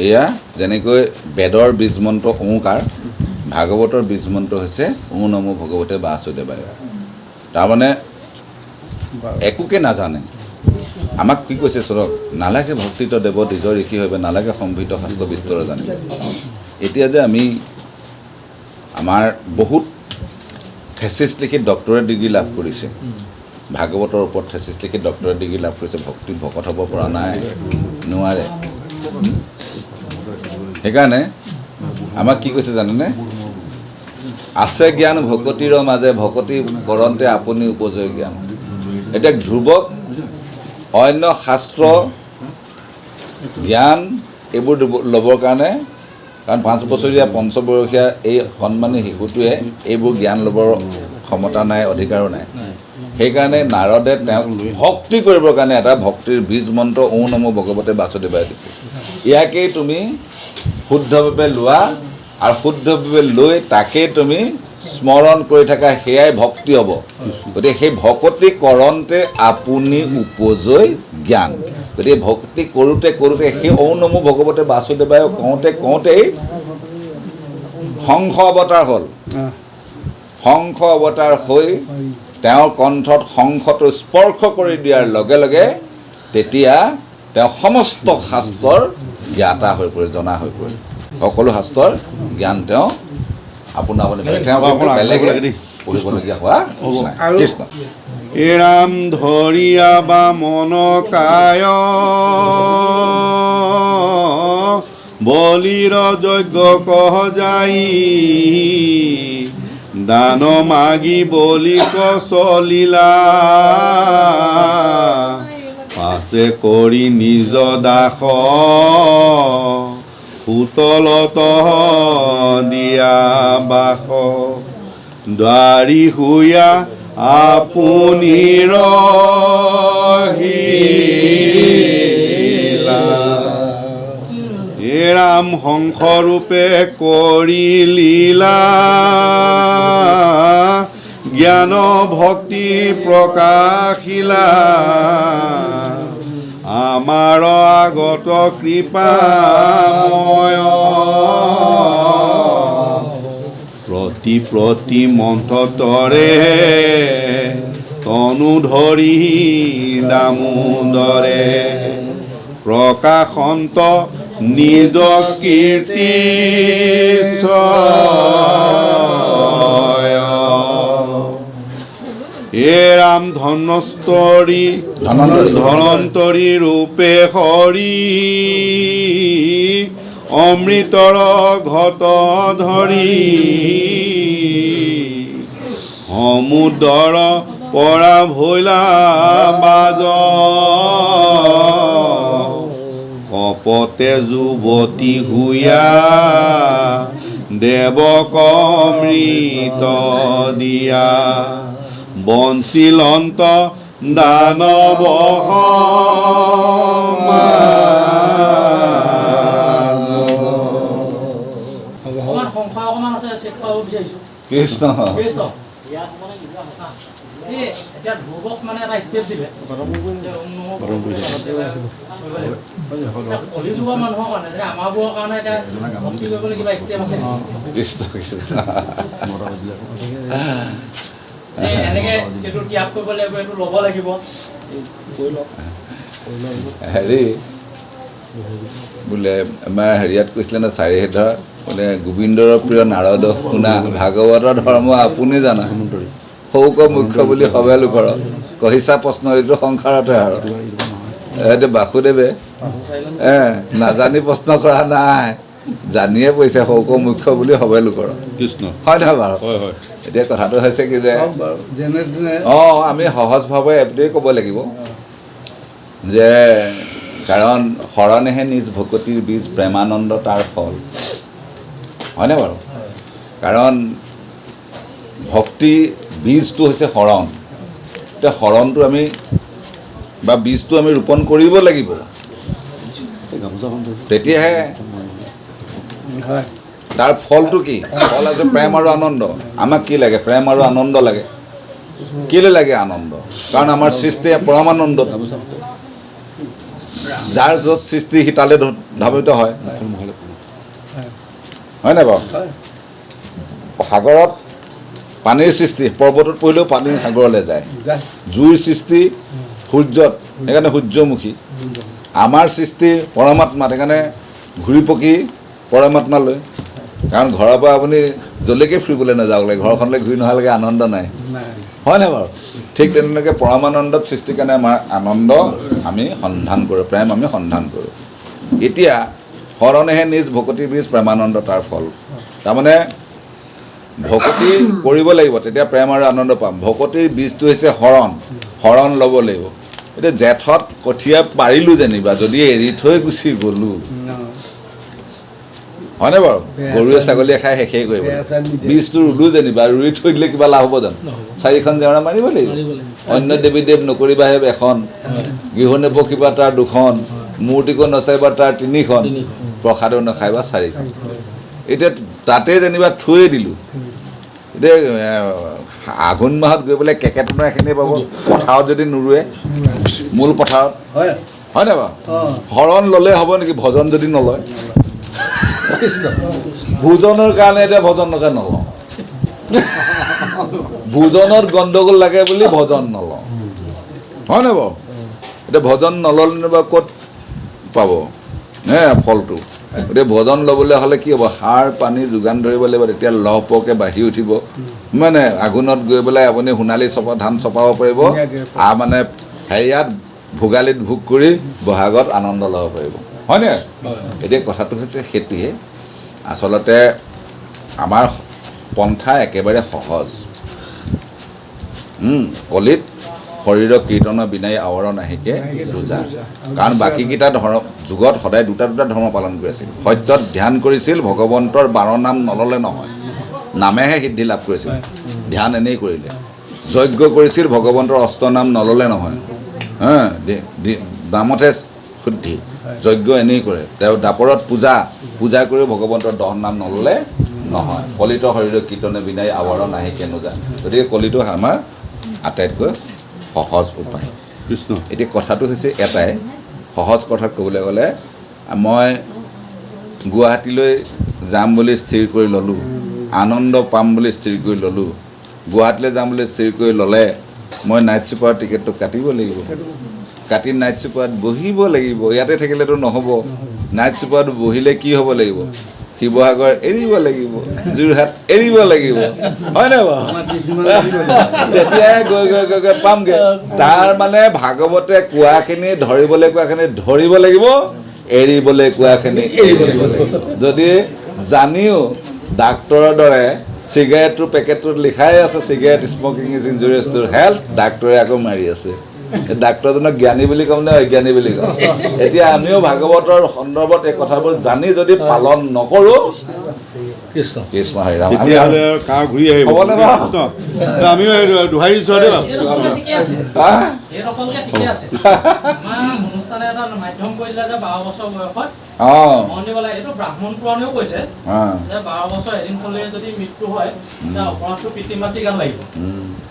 এয়া যেনেকৈ বেদৰ বীজ মন্ত্ৰ ওঁকাৰ ভাগৱতৰ বীজ মন্ত্ৰ হৈছে ওম নমো ভগৱতে বাসুদেৱায়। তাৰমানে একোকে নাজানে। আমাক কি কৈছে চৰক, নালাগে ভক্তিত দেৱ দ্বিজ ঋষি হবে, নালাগে সম্ভিত শাস্ত্ৰ বিস্তৰ জানিব। এতিয়া যে আমি আমাৰ বহুত থেচিছ লিখি ডক্টৰেট ডিগ্ৰী লাভ কৰিছে, ভাগৱতৰ ওপৰত থেচিছ লিখি ডক্টৰেট ডিগ্ৰী লাভ কৰিছে, ভক্তিত ভকত হ'ব পৰা নাই, নোৱাৰে। সেইকাৰণে আমাক কি কৈছে জানেনে, আছে জ্ঞান ভকতিৰ মাজে, ভকতি কৰন্তে আপুনি উপজয় জ্ঞান। এতিয়া ধ্ৰুৱক অন্য শাস্ত্ৰ জ্ঞান এইবোৰ ল'বৰ কাৰণে, কাৰণ 5 বছৰীয়া পঞ্চবয়সীয়া এই সন্মানী শিশুটোৱে এইবোৰ জ্ঞান ল'বৰ ক্ষমতা নাই, অধিকাৰো নাই। সেইকাৰণে নাৰদে তেওঁক ভক্তি কৰিবৰ কাৰণে এটা ভক্তিৰ বীজ মন্ত্ৰ ওম নমো ভগৱতে বাসুদেৱায় দিছে। ইয়াকেই তুমি শুদ্ধভাৱে লোৱা আৰু শুদ্ধভাৱে লৈ তাকেই তুমি স্মৰণ কৰি থাকা, সেয়াই ভক্তি হ'ব। গতিকে সেই ভকতি কৰন্তে আপুনি উপজয় জ্ঞান। গতিকে ভক্তি কৰোঁতে কৰোঁতে সেই ওম নমো ভগৱতে বাসুদেৱায় কওঁতেই হংস অৱতাৰ হ'ল। হংস অৱতাৰ হৈ তেওঁৰ কণ্ঠত শংখটো স্পৰ্শ কৰি দিয়াৰ লগে লগে তেতিয়া তেওঁ সমস্ত শাস্ত্ৰৰ জ্ঞাতা হৈ পৰে, জনা হৈ পৰে। সকলো শাস্ত্ৰৰ জ্ঞান তেওঁ আপুনি বেলেগে পঢ়িবলগীয়া হোৱা নাই। কৃষ্ণ। এৰাম ধৰিয়া বা মন কায়, বলিৰ যজ্ঞ কহ যাই, দান মাগি বলি কচলিলা, পাছে কৰি নিজ দাস সুতলত দিয়া বাস, দ্বাৰী হুয়া আপুনি ৰহিলা। এৰাম হংসৰূপে কৰি লীলা, জ্ঞান ভক্তি প্ৰকাশিলা, আমাৰ আগত কৃপাময়, প্ৰতি মন্থতৰে তনু ধৰি দামোদৰে, প্ৰকাশন্ত নিজ কীৰ্তি এৰাম ধনন্তৰী ৰূপে হৰি, অমৃতৰ ঘট ধৰি, সমুদ্ৰৰ পৰা ভৈলা বাজ, কপতে যুৱতী হুয়া, দেৱক অমৃত দিয়া, বঞ্চিলন্ত দানৱ কৃষ্ণ। হেৰি বোলে আমাৰ হেৰিয়াত কৈছিলে ন, চাৰিহেদৰ বোলে গোবিন্দৰ প্ৰিয় নাৰদ শুনা, ভাগৱতৰ ধৰ্ম আপুনি জানা, সৌক মুখ্য বুলি সবে লোকৰ, কহিছা প্ৰশ্ন এইটো সংসাৰতে আৰু। এইটো বাসুদেৱে নাজানি প্ৰশ্ন কৰা নাই, জানিয়ে কৈছে সৌক মুখ্য বুলি সবে লোকৰ। কৃষ্ণ। হয় নহয় বাৰু? এতিয়া কথাটো হৈছে কি যে আমি সহজভাৱে এইটোৱেই ক'ব লাগিব যে, কাৰণ শৰণেহে নিজ ভকতিৰ বীজ, প্ৰেমানন্দ তাৰ ফল। হয়নে বাৰু? কাৰণ ভক্তি বীজটো হৈছে শৰণ। এতিয়া শৰণটো আমি বা বীজটো আমি ৰোপণ কৰিব লাগিব, তেতিয়াহে তাৰ ফলটো কি? ফল আছে প্ৰেম আৰু আনন্দ। আমাক কি লাগে? প্ৰেম আৰু আনন্দ লাগে। কেলৈ লাগে আনন্দ? কাৰণ আমাৰ সৃষ্টি পৰমানন্দ, যাৰ য'ত সৃষ্টি সি তালে ধাৱিত হয়। হয় নাই বাৰু? সাগৰত পানীৰ সৃষ্টি, পৰ্বতত পৰিলেও পানী সাগৰলৈ যায়। জুইৰ সৃষ্টি সূৰ্যত, সেইকাৰণে সূৰ্যমুখী। আমাৰ সৃষ্টি পৰমাত্মাত, সেইকাৰণে ঘূৰি পকি পৰমাত্মালৈ। কাৰণ ঘৰৰ পৰা আপুনি যলৈকে ফুৰিবলৈ নাযাওক লাগে, ঘৰখনলৈ ঘূৰি নহালৈকে আনন্দ নাই, হয়নে বাৰু? ঠিক তেনেকৈ পৰমানন্দত সৃষ্টিৰ কাৰণে আমাৰ আনন্দ আমি সন্ধান কৰোঁ, প্ৰেম আমি সন্ধান কৰোঁ। এতিয়া শৰণেহে নিজ ভকতি বীজ প্ৰেমানন্দ তাৰ ফল। তাৰমানে ভকতি কৰিব লাগিব, তেতিয়া প্ৰেম আৰু আনন্দ পাম। ভকতিৰ বীজটো হৈছে শৰণ ল'ব লাগিব। এতিয়া জেঠত কঠীয়া পাৰিলোঁ যেনিবা, যদি এৰি থৈ গুচি গ'লোঁ, হয়নে বাৰু? গৰুৱে ছাগলীয়ে খাই শেষেই কৰিব। বীজটো ৰুলোঁ যেনিবা, ৰুই থৈ দিলে কিবা লাভ হ'ব জানো? 4খন জেওৰা মাৰিব লাগিব। অন্য দেৱী দেৱ নকৰিবাহে এখন, গৃহ নপকিবা তাৰ 2খন, মূৰ্তিকো নচাইবা তাৰ 3খন, প্ৰসাদো নাখাইবা 4খন। এতিয়া তাতে যেনিবা থৈয়ে দিলোঁ। এতিয়া আঘোণ মাহত গৈ পেলাই কেকেটনৰ এখিনি পাব, পথাৰত যদি নোৰোৱে, মূল পথাৰত, হয়নে বাৰু? শৰণ ল'লে হ'ব নেকি ভজন যদি নলয়? ভোজনৰ কাৰণে এতিয়া ভজন নকৰে নলওঁ, ভোজনত গণ্ডগোল লাগে বুলি ভজন নলওঁ, হয়নে বাৰু? এতিয়া ভজন নল'লে বা ক'ত পাব ফলটো? গতিকে ভজন ল'বলৈ হ'লে কি হ'ব? সাৰ পানী যোগান ধৰিব লাগিব, তেতিয়া লহপহকৈ বাঢ়ি উঠিব। মানে আঘোণত গৈ পেলাই আপুনি সোণালী ধান চপাব পাৰিব, মানে হেৰিয়াত ভোগালীত ভোগ কৰি বহাগত আনন্দ ল'ব পাৰিব, হয়নে? এতিয়া কথাটো হৈছে সেইটোৱে। আচলতে আমাৰ পন্থা একেবাৰে সহজ। কলিত শৰীৰৰ কীৰ্তনৰ বিনাই আৱৰণ আহিকে দুজা। কাৰণ বাকীকেইটা যুগত সদায় দুটা ধৰ্ম পালন কৰি আছিল। সত্যত ধ্যান কৰিছিল, ভগৱন্তৰ 12 নাম নল'লে নহয়, নামেহে সিদ্ধি লাভ কৰিছিল, ধ্যান এনেই কৰিলে। যজ্ঞ কৰিছিল, ভগৱন্তৰ 8 নাম নল'লে নহয়, নামতহে শুদ্ধি। যজ্ঞ এনেই কৰে। তেওঁ দাপৰত পূজা কৰি ভগৱন্তৰ 10 নাম নল'লে নহয়। কলিত শৰীৰৰ কীৰ্তনে বিনাই আৱৰণ আহিকে নোজা। গতিকে কলিটো আমাৰ আটাইতকৈ সহজ উপায় কৃষ্ণ। এতিয়া কথাটো হৈছে এটাই, সহজ কথাত ক'বলৈ গ'লে, মই গুৱাহাটীলৈ যাম বুলি স্থিৰ কৰি ল'লোঁ, আনন্দ পাম বুলি স্থিৰ কৰি ল'লোঁ। গুৱাহাটীলৈ যাম বুলি স্থিৰ কৰি ল'লে মই নাইট ছুপাৰৰ টিকেটটো কাটিব লাগিব, কাটি নাইট ছুপাৰত বহিব লাগিব। ইয়াতে থাকিলেতো নহ'ব। নাইট ছুপাৰত বহিলে কি হ'ব লাগিব? শিৱসাগৰ এৰিব লাগিব, যোৰহাট এৰিব লাগিব, হয়নে বাৰু? তেতিয়াহে গৈ পামগৈ। তাৰ মানে ভাগৱতে কোৱাখিনি ধৰিব লাগিব, এৰিবলৈ কোৱাখিনি এৰিব লাগিব। যদি জানিও ডাক্তৰৰ দৰে চিগাৰেটটোৰ পেকেটটোত লিখাই আছে cigarette smoking is injurious to health, ডাক্তৰে আকৌ মাৰি আছে। ডাক্তৰজনক জ্ঞানী বুলি ক'ম নে অজ্ঞানী বুলি ক'ম? এতিয়া আমিও ভাগৱতৰ সন্দৰ্ভত এই কথাবোৰ জানি যদি পালন নকৰোঁ, কৃষ্ণ হৰি ৰাম, তেতিয়াহ'লে কাৰ ঘূৰি আহিব? আমিও দোহাৰি দিছোঁ দেই বাবু। মাধ্যম কৰিলে যে 12 বছৰ বয়সত এইটো ব্ৰাহ্মণ পুৰাণেও কৈছে যে 12 বছৰ এদিন হ'লে যদি মৃত্যু হয় তেতিয়া অপৰাধটো পিতৃ মাতৃ গান লাগিব।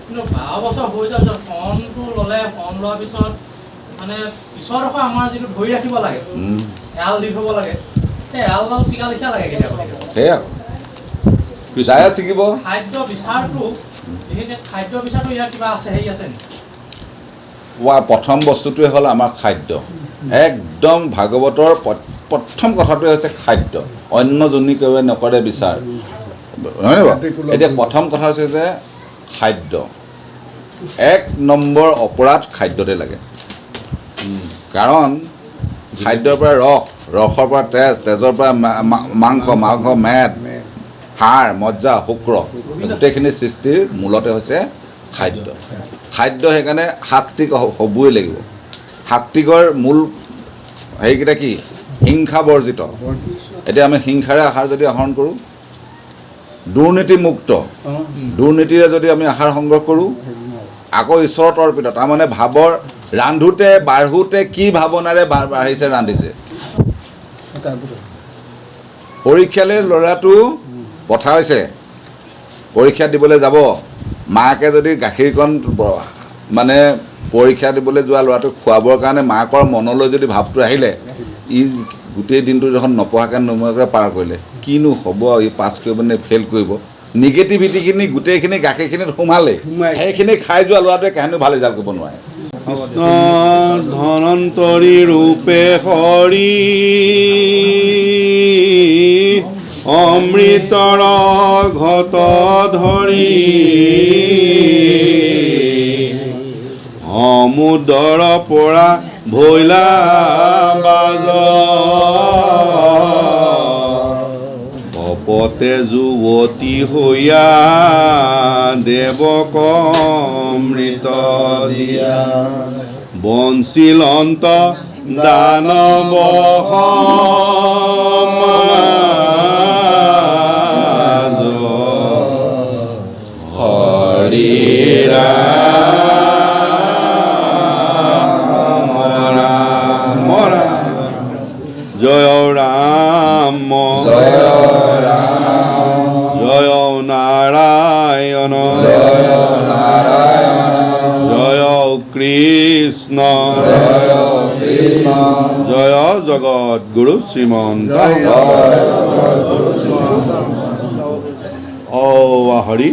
কিন্তু 12 বছৰ হৈ যোৱাৰ পিছত শৰণটো ল'লে, শৰণ লোৱাৰ পিছত মানে পিছৰ আকৌ আমাৰ যিটো ধৰি ৰাখিব লাগে, এৰাল দি থ'ব লাগে, সেই এৰালডাল চিগা লিখা লাগে কেতিয়াবা। ছিগিব খাদ্য বিচাৰটো, বিশেষকৈ খাদ্য বিচাৰটো ইয়াৰ কিবা আছে, হেৰি আছে নেকি? প্ৰথম বস্তুটোৱে হ'ল আমাৰ খাদ্য। একদম ভাগৱতৰ প্ৰথম কথাটোৱে হৈছে খাদ্য। অন্য জনীকেৱে নকৰে বিচাৰ, নহয় বাৰু? এতিয়া প্ৰথম কথা হৈছে যে খাদ্য। 1 নম্বৰ অপৰাধ খাদ্যতে লাগে। কাৰণ খাদ্যৰ পৰা ৰসৰ পৰা তেজৰ পৰা মাংস, মেদ, হাড়, মজ্জা, শুক্ৰ, গোটেইখিনি সৃষ্টিৰ মূলতে হৈছে খাদ্য। সেইকাৰণে সাত্বিক হ'বই লাগিব। সাত্বিকৰ মূল হেৰিকেইটা কি? হিংসা বৰ্জিত। এতিয়া আমি হিংসাৰে আহাৰ যদি আহৰণ কৰোঁ, দুৰ্নীতিমুক্ত, দুৰ্নীতিৰে যদি আমি আহাৰ সংগ্ৰহ কৰোঁ, আকৌ ঈশ্বৰৰ অৰ্পিত, তাৰমানে ভাৱৰ ৰান্ধোতে বাঢ়োতে কি ভাৱনাৰে বাঢ়িছে ৰান্ধিছে। পৰীক্ষালৈ ল'ৰাটো পঠাইছে, পৰীক্ষা দিবলৈ যাব, মাকে যদি গাখীৰকণ মানে পৰীক্ষা দিবলৈ যোৱা ল'ৰাটোক খুৱাবৰ কাৰণে মাকৰ মনলৈ যদি ভাৱটো আহিলে, ই গোটেই দিনটো দেখোন নপঢ়াকৈ নমৰাকৈ পাৰ কৰিলে, কিনো হ'ব, ই পাছ কৰিব নে ফেইল কৰিব, নিগেটিভিটিখিনি গোটেইখিনি গাখীৰখিনিত সোমালে সেইখিনি খাই যোৱা ল'ৰাটোৱে কাহিনী ভাল ৰিজাল্ট কৰিব নোৱাৰে। কৃষ্ণ ধনন্তৰী ৰূপে হৰি অমৃতৰ ঘট ধৰি সমুদ্ৰৰ পৰা ভৈলা বাজ কপতে যুৱতী হৈয়া দেৱক অমৃত দিয়া বঞ্চিলন্ত দানৱ সমাজ হৰি ৰাম জয় ৰাম জয় নাৰায়ণ জয় কৃষ্ণ জয় জগত গুৰু শ্ৰীমন্ত ঔ হৰি